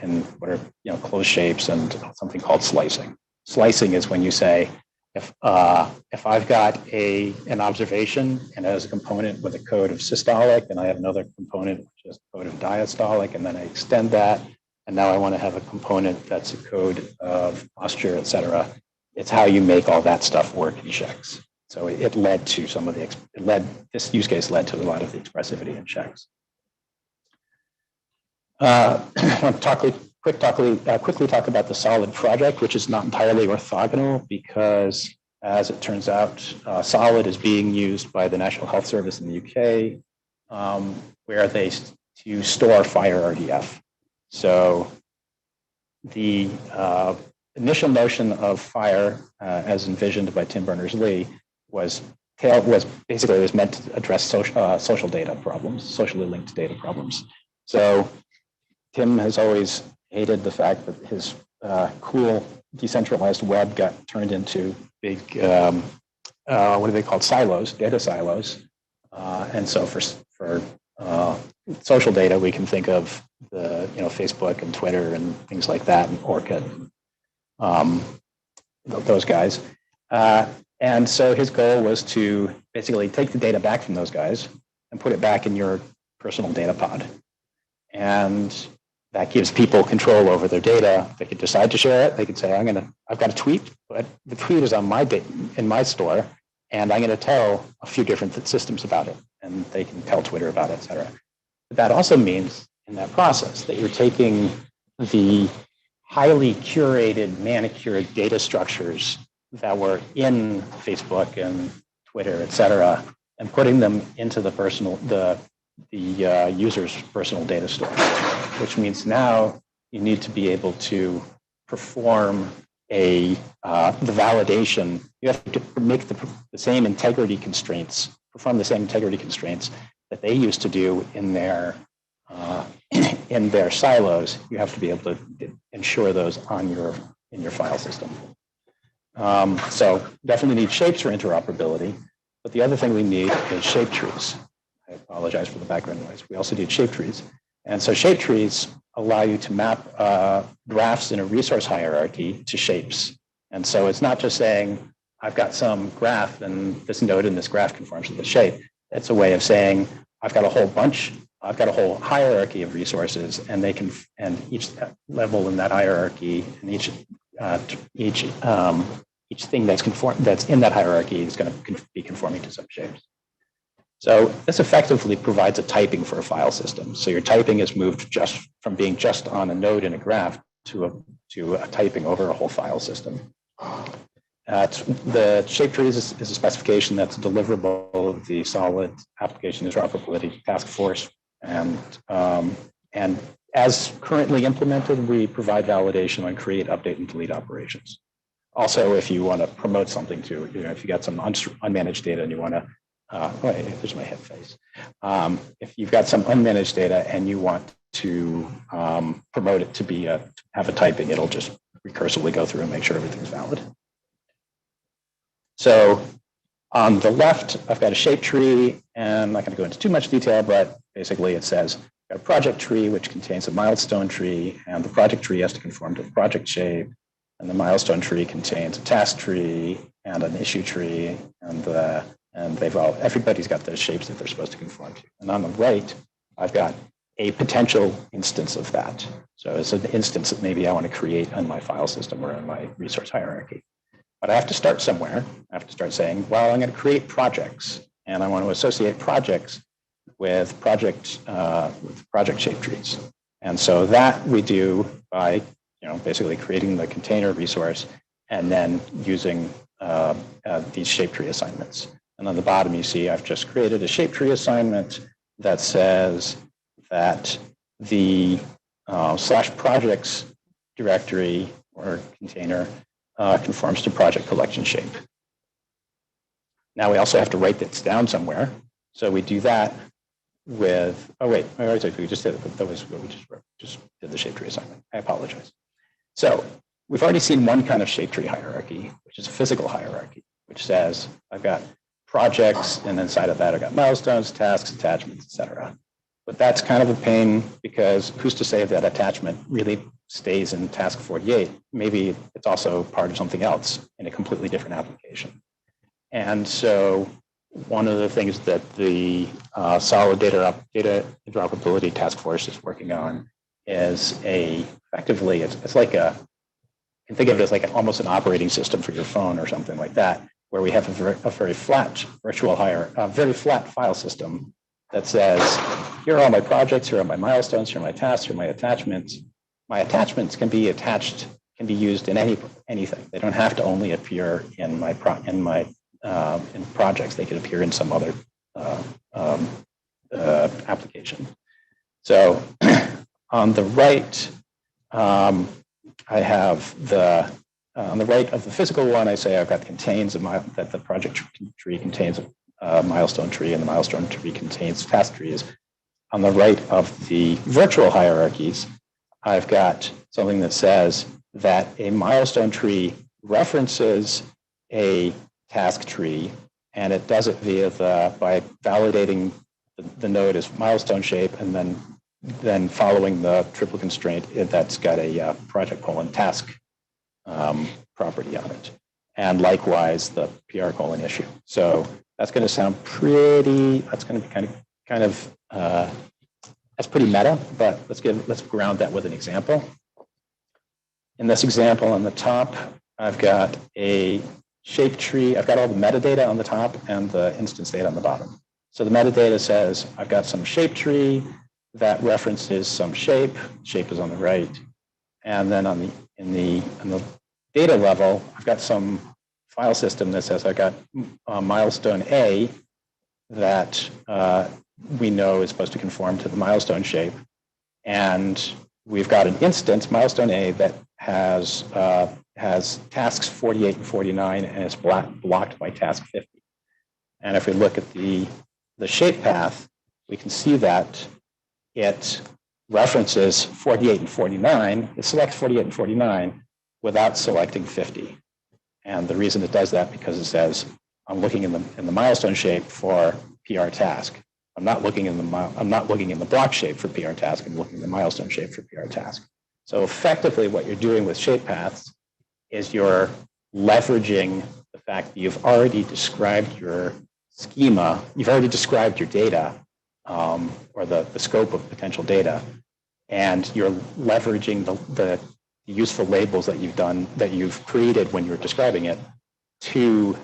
in what are closed shapes and something called slicing. Slicing is when you say, if I've got an observation and it has a component with a code of systolic, and I have another component which is a code of diastolic, and then I extend that, and now I want to have a component that's a code of posture, et cetera. It's how you make all that stuff work in ShEx. So it led to some of this use case led to a lot of the expressivity in ShEx. I'll quickly talk about the Solid project, which is not entirely orthogonal because, as it turns out, Solid is being used by the National Health Service in the UK, where they store FHIR RDF. So the initial notion of FHIR, as envisioned by Tim Berners-Lee, was meant to address social data problems, socially linked data problems. So Tim has always hated the fact that his cool decentralized web got turned into big, what are they called, silos, data silos. And so for social data, we can think of the Facebook and Twitter and things like that, and Orchid, those guys. And so his goal was to basically take the data back from those guys and put it back in your personal data pod. And that gives people control over their data. They could decide to share it. They could say, I've got a tweet, but the tweet is on in my store, and I'm going to tell a few different systems about it, and they can tell Twitter about it, et cetera. But that also means in that process that you're taking the highly curated, manicured data structures that were in Facebook and Twitter, et cetera, and putting them into the user's personal data store, which means now you need to be able to perform the validation. You have to make the same integrity constraints, perform the same integrity constraints that they used to do in their silos. You have to be able to ensure those in your file system. So definitely need shapes for interoperability, but the other thing we need is shape trees. I apologize for the background noise. We also need shape trees. And so shape trees allow you to map graphs in a resource hierarchy to shapes. And so it's not just saying, I've got some graph and this node in this graph conforms to the shape. It's a way of saying, I've got a whole hierarchy of resources, and each level in that hierarchy and each thing that's in that hierarchy is going to be conforming to some shapes. So this effectively provides a typing for a file system. So your typing is moved just from being just on a node in a graph to a typing over a whole file system. The shape trees is a specification that's deliverable of the solid application interoperability task force. And as currently implemented, we provide validation on create, update, and delete operations. Also, if you want to promote something to, if you got some unmanaged data and you want to, there's my head face. If you've got some unmanaged data and you want to promote it to be have a typing, it'll just recursively go through and make sure everything's valid. So on the left, I've got a shape tree, and I'm not going to go into too much detail, but basically it says I've got a project tree which contains a milestone tree, and the project tree has to conform to the project shape, and the milestone tree contains a task tree and an issue tree, and everybody's got those shapes that they're supposed to conform to. And on the right, I've got a potential instance of that. So it's an instance that maybe I want to create on my file system or in my resource hierarchy. But I have to start somewhere. I have to start saying, well, I'm going to create projects, and I want to associate projects with project shape trees. And so that we do by basically creating the container resource and then using these shape tree assignments. And on the bottom, you see I've just created a shape tree assignment that says that the /projects directory or container conforms to project collection shape. Now we also have to write this down somewhere. So we do that with, we just did it, but that was what we just did the shape tree assignment. I apologize. So we've already seen one kind of shape tree hierarchy, which is a physical hierarchy, which says I've got projects, and inside of that I've got milestones, tasks, attachments, etc. But that's kind of a pain because who's to say that attachment really stays in task 48? Maybe it's also part of something else in a completely different application. And so one of the things that the solid data interoperability task force is working on is effectively, it's like you can think of it as like almost an operating system for your phone or something like that, where we have a very flat very flat file system that says, here are all my projects, here are my milestones, here are my tasks, here are my attachments. My attachments can be used in anything. They don't have to only appear in in projects. They can appear in some other application. So on the right, I have on the right of the physical one, I say I've got that the project tree contains a milestone tree, and the milestone tree contains task trees. On the right of the virtual hierarchies, I've got something that says that a milestone tree references a task tree, and it does it by validating the node as milestone shape, and then following the triple constraint that's got a project::task property on it, and likewise the PR::issue. So that's going to sound that's going to be kind of that's pretty meta, but let's ground that with an example. In this example on the top, I've got a shape tree. I've got all the metadata on the top and the instance data on the bottom. So the metadata says I've got some shape tree that references some shape. Shape is on the right, and then on the data level, I've got some file system that says I've got milestone A that we know is supposed to conform to the milestone shape, and we've got an instance, milestone A, that has tasks 48 and 49, and it's blocked by task 50. And if we look at the shape path, we can see that it references 48 and 49. It selects 48 and 49 without selecting 50. And the reason it does that because it says I'm looking in the milestone shape for PR task. I'm not looking in the block shape for PR task. I'm looking in the milestone shape for PR task. So effectively, what you're doing with shape paths is you're leveraging the fact that you've already described your schema, you've already described your data, or the scope of potential data, and you're leveraging the useful labels that you've created when you're describing it to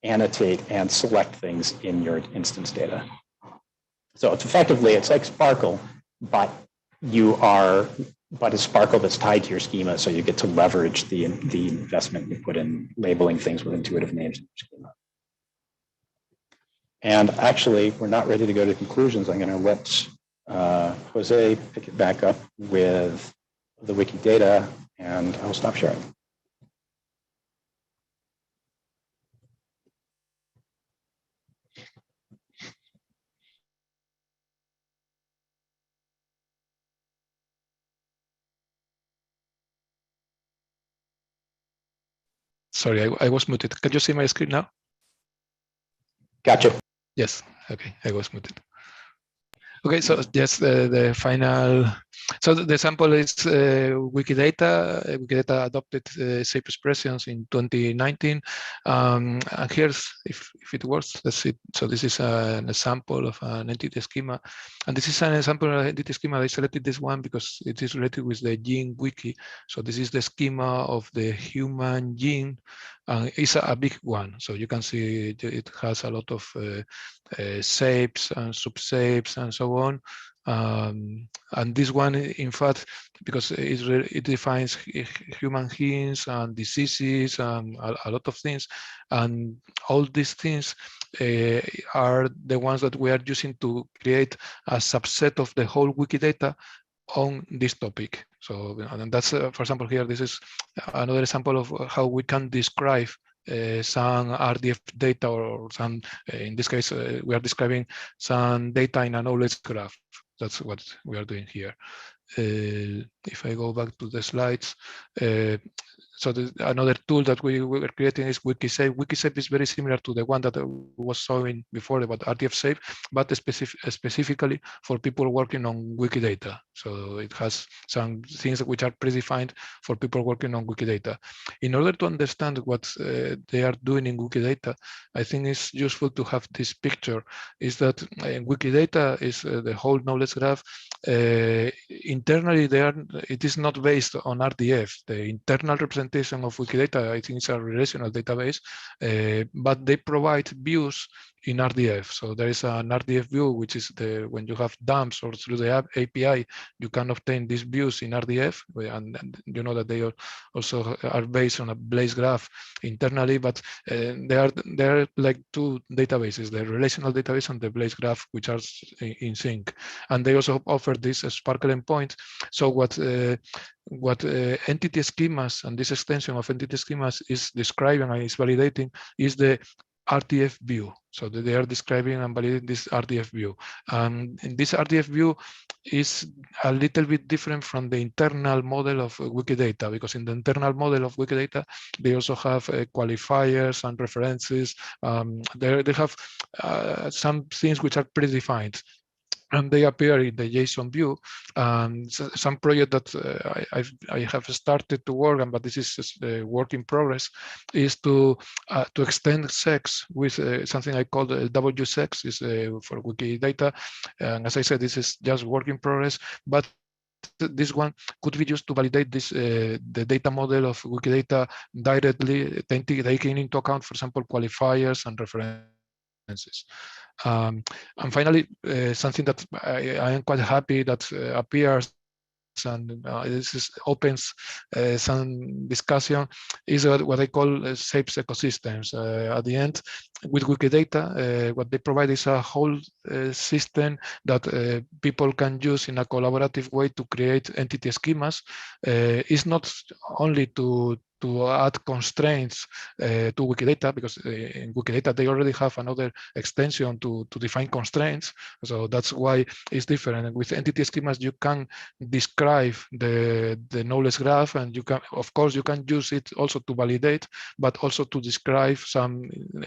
annotate and select things in your instance data. So it's like SPARQL, but you are but it's SPARQL that's tied to your schema, so you get to leverage the investment you put in labeling things with intuitive names in your schema. And actually, we're not ready to go to conclusions. I'm going to let Jose pick it back up with the Wikidata, and I'll stop sharing. Sorry, I was muted. Can you see my screen now? Gotcha. Yes. Okay, I was muted. Okay, so yes, the final. So the sample is Wikidata. Wikidata adopted shape expressions in 2019. And here's, if it works, let's see. So this is an example of an entity schema. And this is an example of an entity schema. I selected this one because it is related with the gene wiki. So this is the schema of the human gene. It's a big one. So you can see it has a lot of shapes and subshapes and so on. And this one, in fact, because it defines human genes and diseases and a lot of things, and all these things are the ones that we are using to create a subset of the whole Wikidata on this topic. So, and that's, for example, here, this is another example of how we can describe some Rdf data, or some, in this case, we are describing some data in a knowledge graph. That's what we are doing here. If I go back to the slides, so another tool that we were creating is Wiki Set. Wiki Set is very similar to the one that I was showing before about Rdf Shape, but specifically for people working on Wikidata. So it has some things which are predefined for people working on Wikidata. In order to understand what they are doing in Wikidata, I think it's useful to have this picture. Is that Wikidata is the whole knowledge graph. Internally, it is not based on Rdf. The internal representation of Wikidata, I think, is a relational database, but they provide views in Rdf. So there is an Rdf view, which is when you have dumps or through the API, you can obtain these views in Rdf, and you know that they also are based on a Blaze graph internally, but there are like two databases, the relational database and the Blaze graph, which are in sync. And they also offer this SPARQL endpoint. So what entity schemas and this extension of entity schemas is describing and is validating is the Rdf view. So they are describing and validating this Rdf view. And this Rdf view is a little bit different from the internal model of Wikidata, because in the internal model of Wikidata, they also have qualifiers and references. They have some things which are predefined, and they appear in the JSON view. Some project that I have started to work on, but this is a work in progress, is to extend ShEx with something I call the WShEx, is for Wikidata. And as I said, this is just work in progress, but this one could be used to validate this the data model of Wikidata directly, taking into account, for example, qualifiers and references. And finally, something that I am quite happy that appears, and this opens some discussion, is what I call shapes ecosystems. At the end, with Wikidata, what they provide is a whole system that people can use in a collaborative way to create entity schemas. It's not only to add constraints to Wikidata, because in Wikidata they already have another extension to define constraints. So that's why it's different. And with entity schemas, you can describe the knowledge graph, and you can, of course, you can use it also to validate, but also to describe some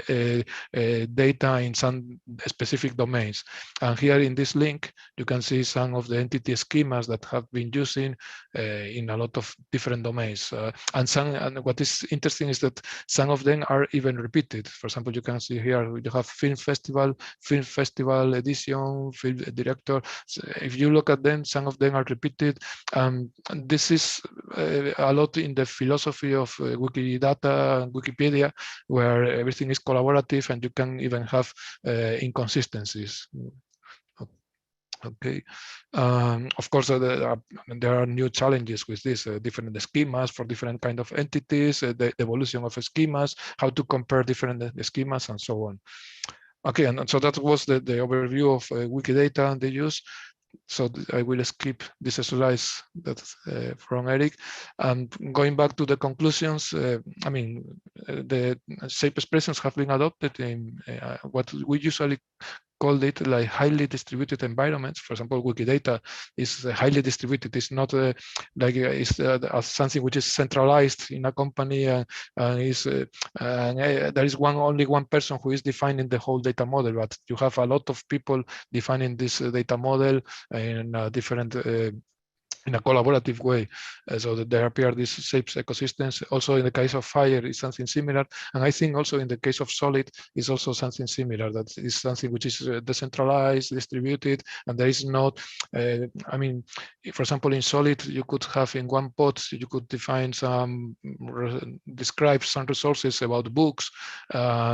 data in some specific domains. And here in this link, you can see some of the entity schemas that have been using in a lot of different domains. And what is interesting is that some of them are even repeated. For example, you can see here, you have film festival edition, film director. So if you look at them, some of them are repeated. And this is a lot in the philosophy of Wikidata and Wikipedia, where everything is collaborative and you can even have inconsistencies. Okay, of course, there are new challenges with this, different schemas for different kind of entities, the evolution of schemas, how to compare different schemas, and so on. Okay, and so that was the overview of Wikidata and the use. So I will skip this slides that from Eric. And going back to the conclusions, I mean, the shape expressions have been adopted in what we usually called it like highly distributed environments. For example, Wikidata is highly distributed. It's not like it's something which is centralized in a company and there is only one person who is defining the whole data model, but you have a lot of people defining this data model in different in a collaborative way, so that there appear these shapes ecosystems. Also in the case of FHIR is something similar, and I think also in the case of Solid is also something similar, that is something which is decentralized, distributed, and there is not, I mean, for example, in Solid you could have in one pod, you could define some, describe some resources about books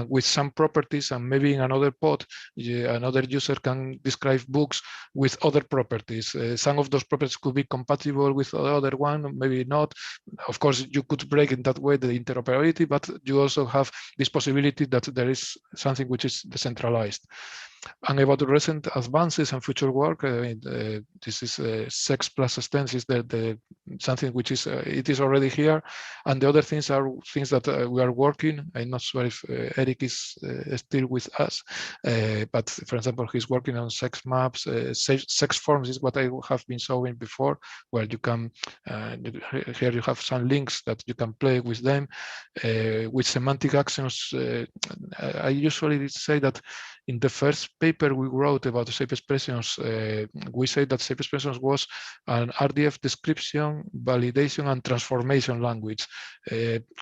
with some properties, and maybe in another pod, another user can describe books with other properties. Some of those properties could be compatible with the other one, maybe not. Of course, you could break in that way the interoperability, but you also have this possibility that there is something which is decentralized. And about the recent advances and future work, this is ShEx plus Extens is something which is it is already here, and the other things are things that we are working. I'm not sure if Eric is still with us, but for example, he's working on ShEx maps. ShEx forms is what I have been showing before, where you can here you have some links that you can play with them. With semantic actions, I usually say that in the first paper we wrote about shape expressions, we say that shape expressions was an Rdf description, validation, and transformation language.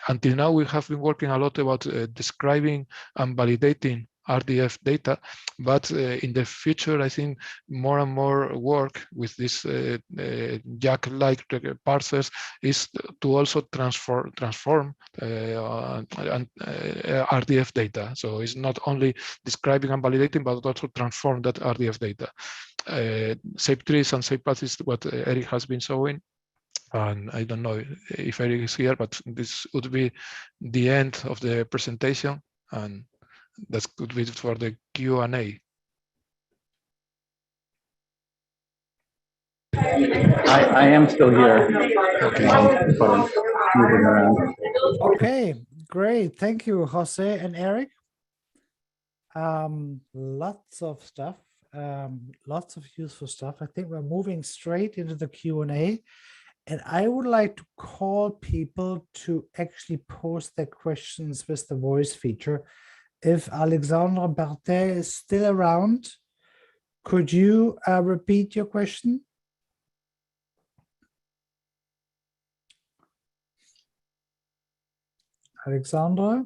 Until now, we have been working a lot about describing and validating Rdf data, but in the future, I think more and more work with this JAG-like parsers is to also transform Rdf data. So it's not only describing and validating, but also transform that Rdf data. Shape trees and shape paths is what Eric has been showing. And I don't know if Eric is here, but this would be the end of the presentation, and that could be for the Q&A. I am still here. Okay. But I'm moving around. Okay, great. Thank you, Jose and Eric. Lots of stuff, lots of useful stuff. I think we're moving straight into the Q&A. And I would like to call people to actually post their questions with the voice feature. If Alexandre Berthet is still around, could you repeat your question? Alexandre?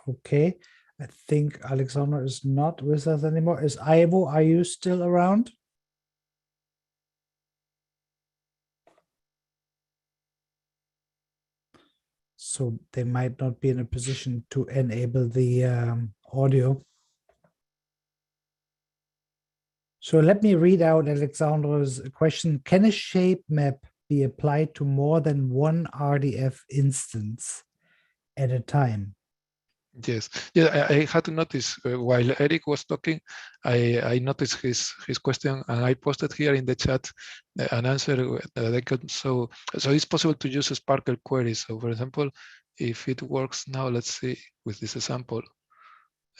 Okay, I think Alexandre is not with us anymore. Is Ivo, are you still around? So they might not be in a position to enable the audio. So let me read out Alexandre's question. Can a shape map be applied to more than one RDF instance at a time? Yes, yeah, I had to notice while Eric was talking, I noticed his question, and I posted here in the chat an answer that I could. So it's possible to use a SPARQL query. So for example, if it works now, let's see with this example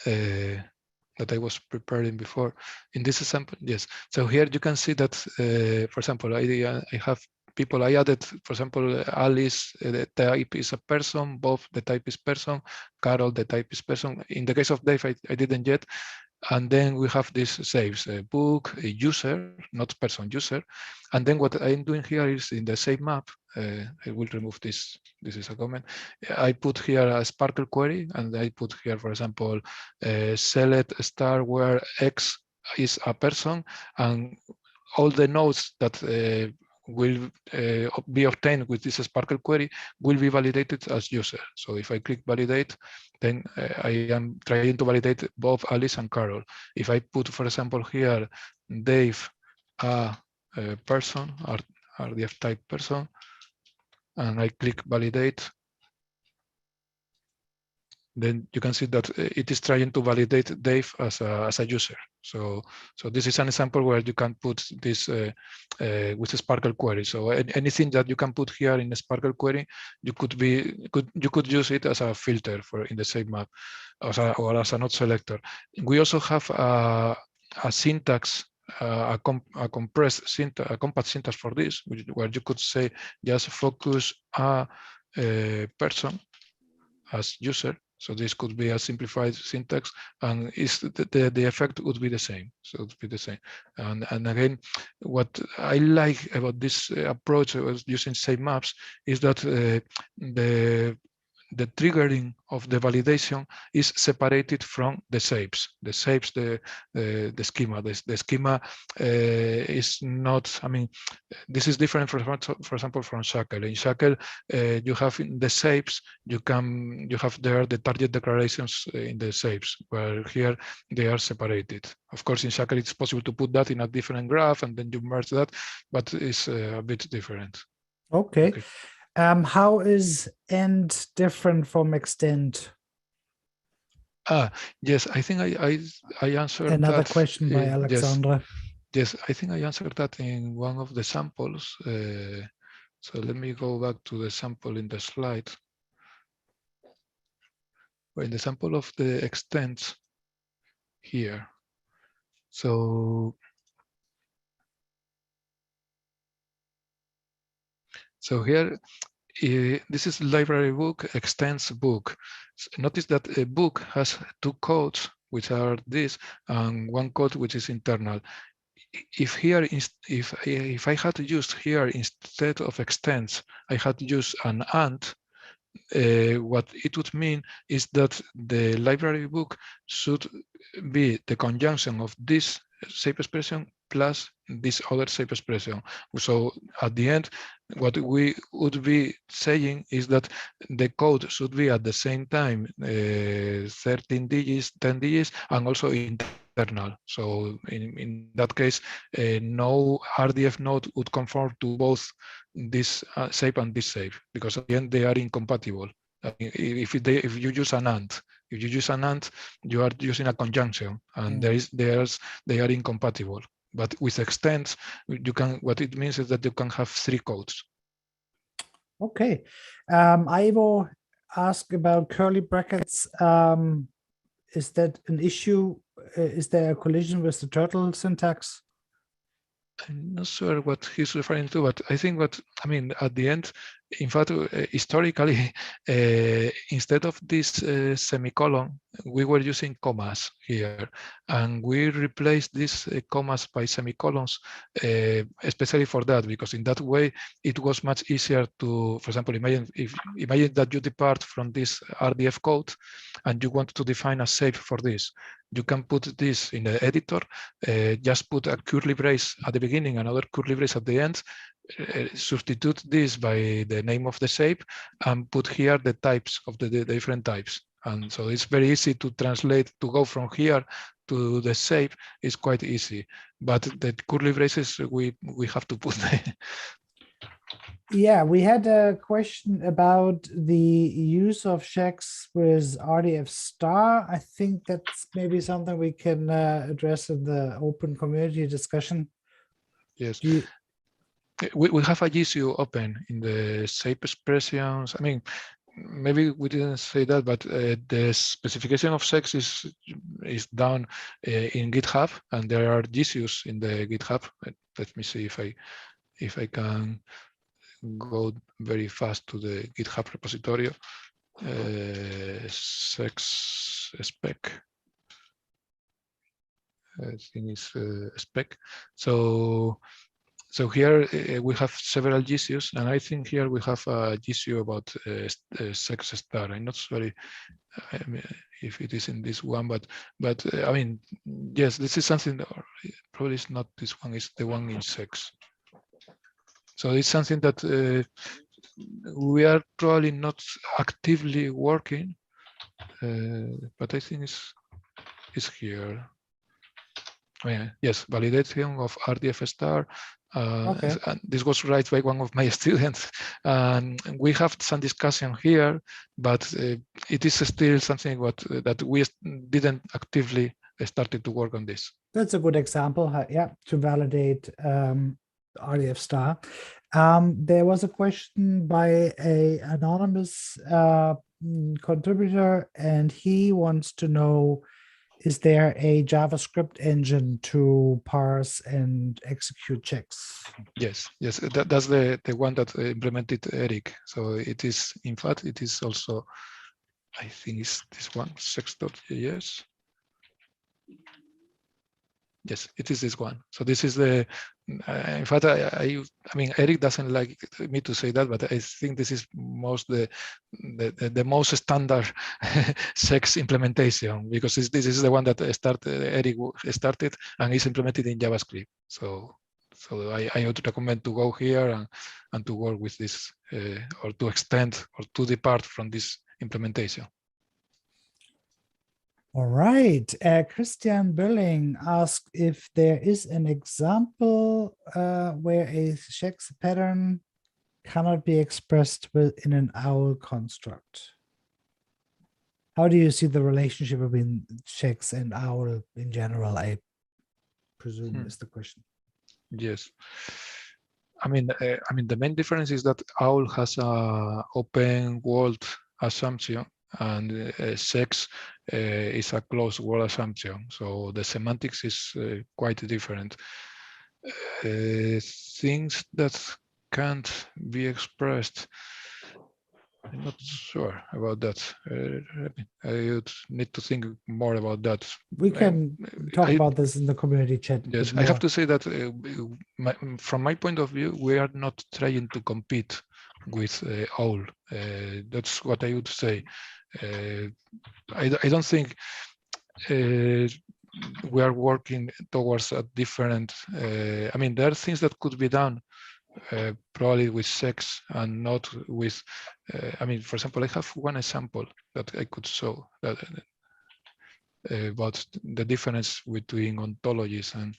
that I was preparing before. In this example, yes. So here you can see that, for example, I have people I added, for example, Alice, the type is a person, Bob, the type is person, Carol, the type is person. In the case of Dave, I didn't yet. And then we have this saves book, a user, not person, user. And then what I'm doing here is in the save map, I will remove this. This is a comment. I put here a SPARQL query, and I put here, for example, select star where X is a person, and all the nodes that will be obtained with this SPARQL query will be validated as user. So if I click validate, then I am trying to validate Bob, Alice, and Carol. If I put, for example, here Dave, a person, RDF type person, and I click validate, then you can see that it is trying to validate Dave as a user. So this is an example where you can put this with a SPARQL query. So anything that you can put here in a SPARQL query, you could use it as a filter for in the same map, or as a node selector. We also have a syntax. A compressed syntax, a compact syntax for this, where you could say just focus a person as user. So this could be a simplified syntax, and the effect would be the same. So it would be the same. And again, what I like about this approach of using same maps is that the triggering of the validation is separated from the shapes. The shapes, the schema. The schema is not. I mean, this is different, for example, from SPARQL. In SPARQL, you have in the shapes. You have there the target declarations in the shapes, where here they are separated. Of course, in SPARQL, it's possible to put that in a different graph, and then you merge that, but it's a bit different. Okay. How is end different from extend? Yes, I think I answered Another that. Question by Alexandra. Yes, I think I answered that in one of the samples. So let me go back to the sample in the slide. In the sample of the extents here. So here, this is library book, extends book. Notice that a book has two codes, which are this, and one code which is internal. If here, if I had used here instead of extends, I had used an and, what it would mean is that the library book should be the conjunction of this shape expression plus this other shape expression. So at the end, what we would be saying is that the code should be at the same time 13 digits, 10 digits, and also internal. So in that case, no RDF node would conform to both this shape and this shape, because at the end they are incompatible. If you use an AND, you are using a conjunction, and they are incompatible. But with extends, you can. What it means is that you can have three codes. Okay, Ivo asked about curly brackets. Is that an issue? Is there a collision with the turtle syntax? I'm not sure what he's referring to, but I think at the end, in fact, historically, instead of this semicolon, we were using commas here, and we replaced these commas by semicolons, especially for that, because in that way, it was much easier to, for example, imagine that you depart from this RDF code, and you want to define a shape for this. You can put this in the editor, just put a curly brace at the beginning, another curly brace at the end, substitute this by the name of the shape, and put here the types of the different types. And so it's very easy to translate, to go from here to the shape is quite easy. But the curly braces, we have to put Yeah, we had a question about the use of ShEx with RDF star. I think that's maybe something we can address in the open community discussion. Yes. We have a issue open in the shape expressions. I mean, maybe we didn't say that, but the specification of ShEx is down in GitHub, and there are issues in the GitHub. Let me see if I can go very fast to the GitHub repository. ShEx spec. I think it's spec. So here we have several issues, and I think here we have a issue about ShEx star. I'm not sure if it is in this one, but I mean, yes, this is something that probably is not this one. It's the one in ShEx. So it's something that we are probably not actively working, but I think it's here. Oh, yeah. Yes, validation of Rdf star. Okay. And this was raised by one of my students, and we have some discussion here, but it is still something that we didn't actively started to work on this. That's a good example, yeah, to validate RDF star. There was a question by a anonymous contributor, and he wants to know, is there a JavaScript engine to parse and execute checks? Yes, that's the one that implemented Eric. So it is, in fact, it is also, I think it's this one, ShEx.js. Yes, it is this one. So this is the, in fact, I mean, Eric doesn't like me to say that, but I think this is the most standard ShEx implementation, because this is the one that Eric started and is implemented in JavaScript. So I would recommend to go here and to work with this, or to extend or to depart from this implementation. All right. Christian Billing asked if there is an example where a ShEx pattern cannot be expressed within an OWL construct. How do you see the relationship between ShEx and OWL in general, I presume is the question. Yes. I mean, the main difference is that OWL has a open world assumption, and ShEx is a closed world assumption. So the semantics is quite different. Things that can't be expressed, I'm not sure about that. I would need to think more about that. We can talk about this in the community chat. Yes, I have to say that from my point of view, we are not trying to compete with OWL. That's what I would say. I don't think we are working towards a different. I mean, there are things that could be done probably with ShEx and not with. I mean, for example, I have one example that I could show that about the difference between ontologies, and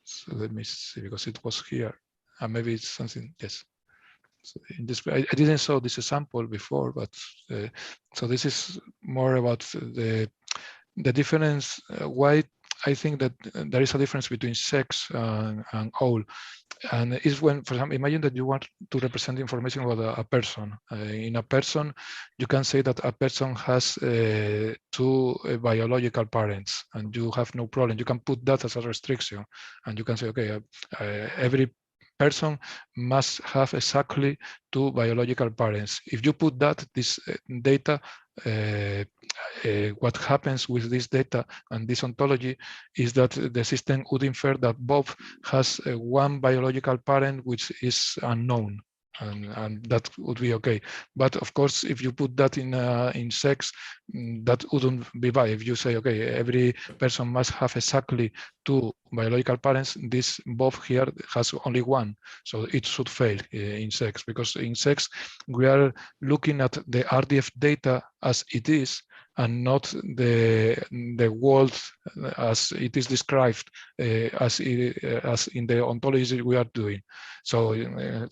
so let me see, because it was here, and maybe it's something. Yes. So in this, I didn't show this example before, but so this is more about the difference. Why I think that there is a difference between ShEx and OWL. And it's when, for example, imagine that you want to represent information about a person. In a person, you can say that a person has two biological parents, and you have no problem. You can put that as a restriction, and you can say, okay, every person must have exactly two biological parents. If you put that, this data, what happens with this data and this ontology is that the system would infer that Bob has one biological parent which is unknown, and that would be okay. But of course, if you put that in ShEx, that wouldn't be valid. If you say, okay, every person must have exactly two biological parents, this Bob here has only one, so it should fail in ShEx, because in ShEx we are looking at the RDF data as it is, and not the world as it is described as in the ontologies we are doing. So,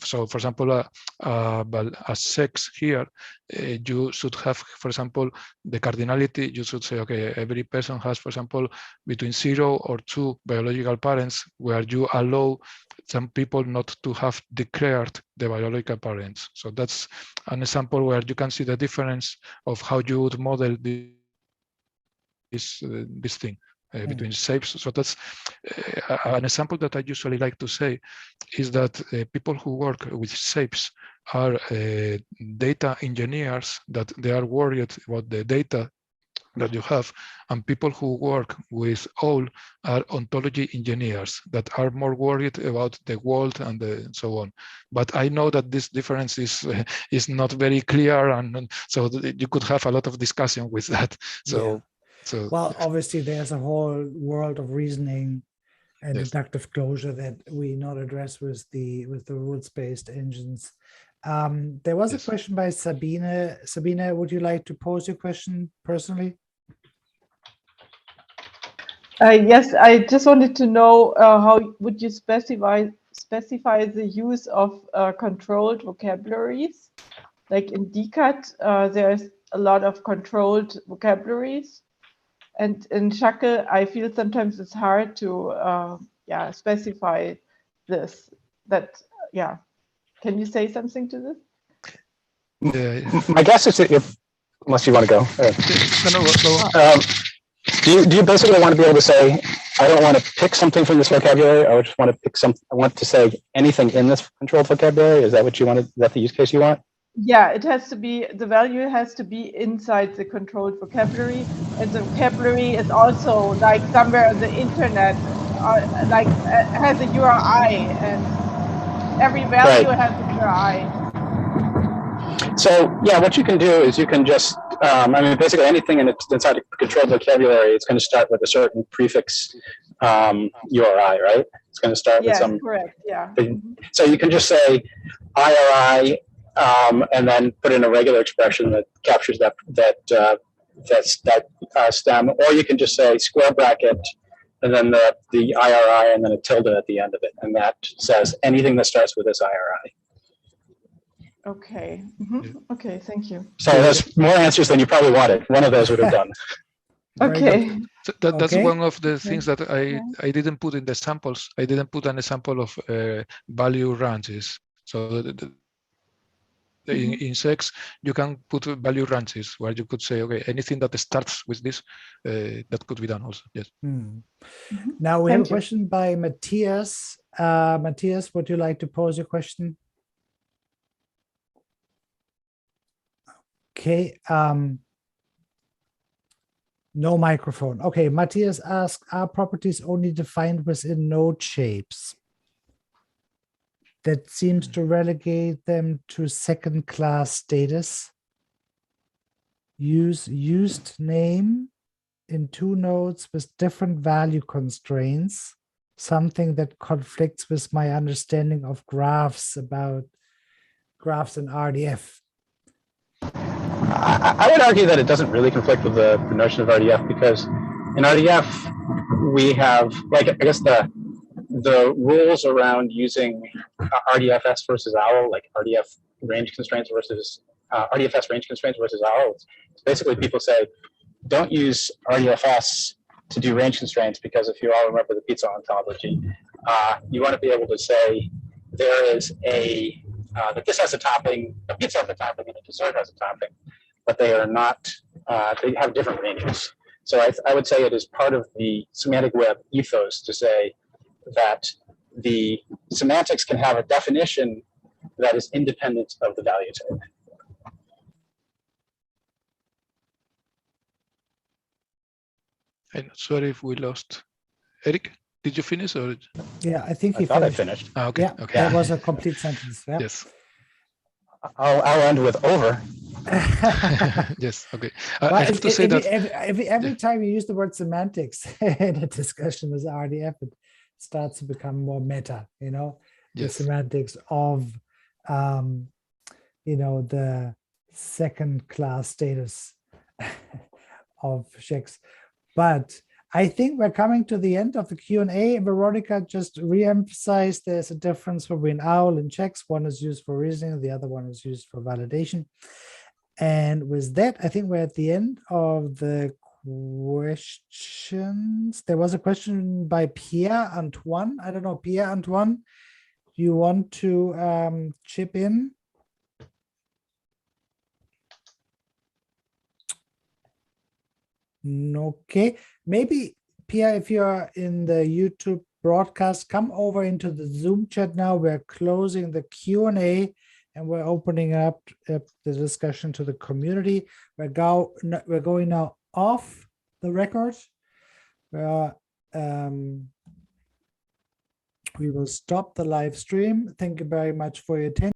so for example, but as ShEx here, you should have, for example, the cardinality. You should say, okay, every person has, for example, between 0 or 2 biological parents, where you allow some people not to have declared the biological parents. So that's an example where you can see the difference of how you would model this thing between shapes. So that's an example that I usually like to say is that people who work with shapes are data engineers, that they are worried about the data that you have, and people who work with OWL are ontology engineers that are more worried about the world and so on. But I know that this difference is not very clear, and so you could have a lot of discussion with that. So, well, obviously there's a whole world of reasoning and Yes. inductive closure that we not address with the rules-based engines. There was a Yes. question by Sabine. Sabine, would you like to pose your question personally? Yes, I just wanted to know how would you specify the use of controlled vocabularies? Like in DCAT, there's a lot of controlled vocabularies, and in SPARQL, I feel sometimes it's hard to specify this. Can you say something to this? My guess is that unless you want to go. Go on. Do you basically want to be able to say, I don't want to pick something from this vocabulary, I just want to pick I want to say anything in this controlled vocabulary? Is that what you want? Is that the use case you want? Yeah, it has to be, the value has to be inside the controlled vocabulary, and the vocabulary is also like somewhere on the internet, has a URI, and every value has a URI. So yeah, what you can do is you can just, basically anything inside a controlled vocabulary, it's going to start with a certain prefix URI, right? It's going to start with some. Correct. Yeah. So you can just say IRI, and then put in a regular expression that captures that stem, or you can just say square bracket, and then the IRI, and then a tilde at the end of it, and that says anything that starts with this IRI. Okay. Okay, thank you. So that's more answers than you probably wanted. One of those would have done. Okay. So that's one of the things that I didn't put in the samples. I didn't put an example of value ranges. So in ShEx, you can put value ranges where you could say, okay, anything that starts with this, that could be done also. Yes. Now we have a question by Matthias. Matthias, would you like to pose your question? Okay. No microphone. Okay, Matthias asks, are properties only defined within node shapes? That seems to relegate them to second-class status. Use used name in two nodes with different value constraints, something that conflicts with my understanding of graphs about graphs in RDF. I would argue that it doesn't really conflict with the notion of RDF, because in RDF we have, like, I guess the rules around using RDFS versus OWL, like RDF range constraints versus RDFS range constraints versus OWL. It's basically people say, don't use RDFS to do range constraints, because if you all remember the pizza ontology, you want to be able to say there is that this has a topping, a pizza has a topping, and a dessert has a topping, but they are not, they have different ranges. So I would say it is part of the semantic web ethos to say that the semantics can have a definition that is independent of the value type. I'm sorry if we lost Eric. Did you finish or? Yeah, I think he thought finished. I finished. Okay. Yeah, Okay. that was a complete sentence. Yeah. Yes. I'll end with over. Yes. Okay. Well, I have to say that every time you use the word semantics in a discussion with RDF, it starts to become more meta. You know, yes. the semantics of, the second-class status of ShEx. But I think we're coming to the end of the Q&A. Veronica just re-emphasized there's a difference between OWL and ShEx. One is used for reasoning, the other one is used for validation. And with that, I think we're at the end of the questions. There was a question by Pierre Antoine. I don't know, Pierre Antoine, do you want to chip in? Okay, maybe Pierre, if you're in the YouTube broadcast, come over into the Zoom chat now. We're closing the Q&A and we're opening up the discussion to the community. We're going now off the record. We will stop the live stream. Thank you very much for your attention.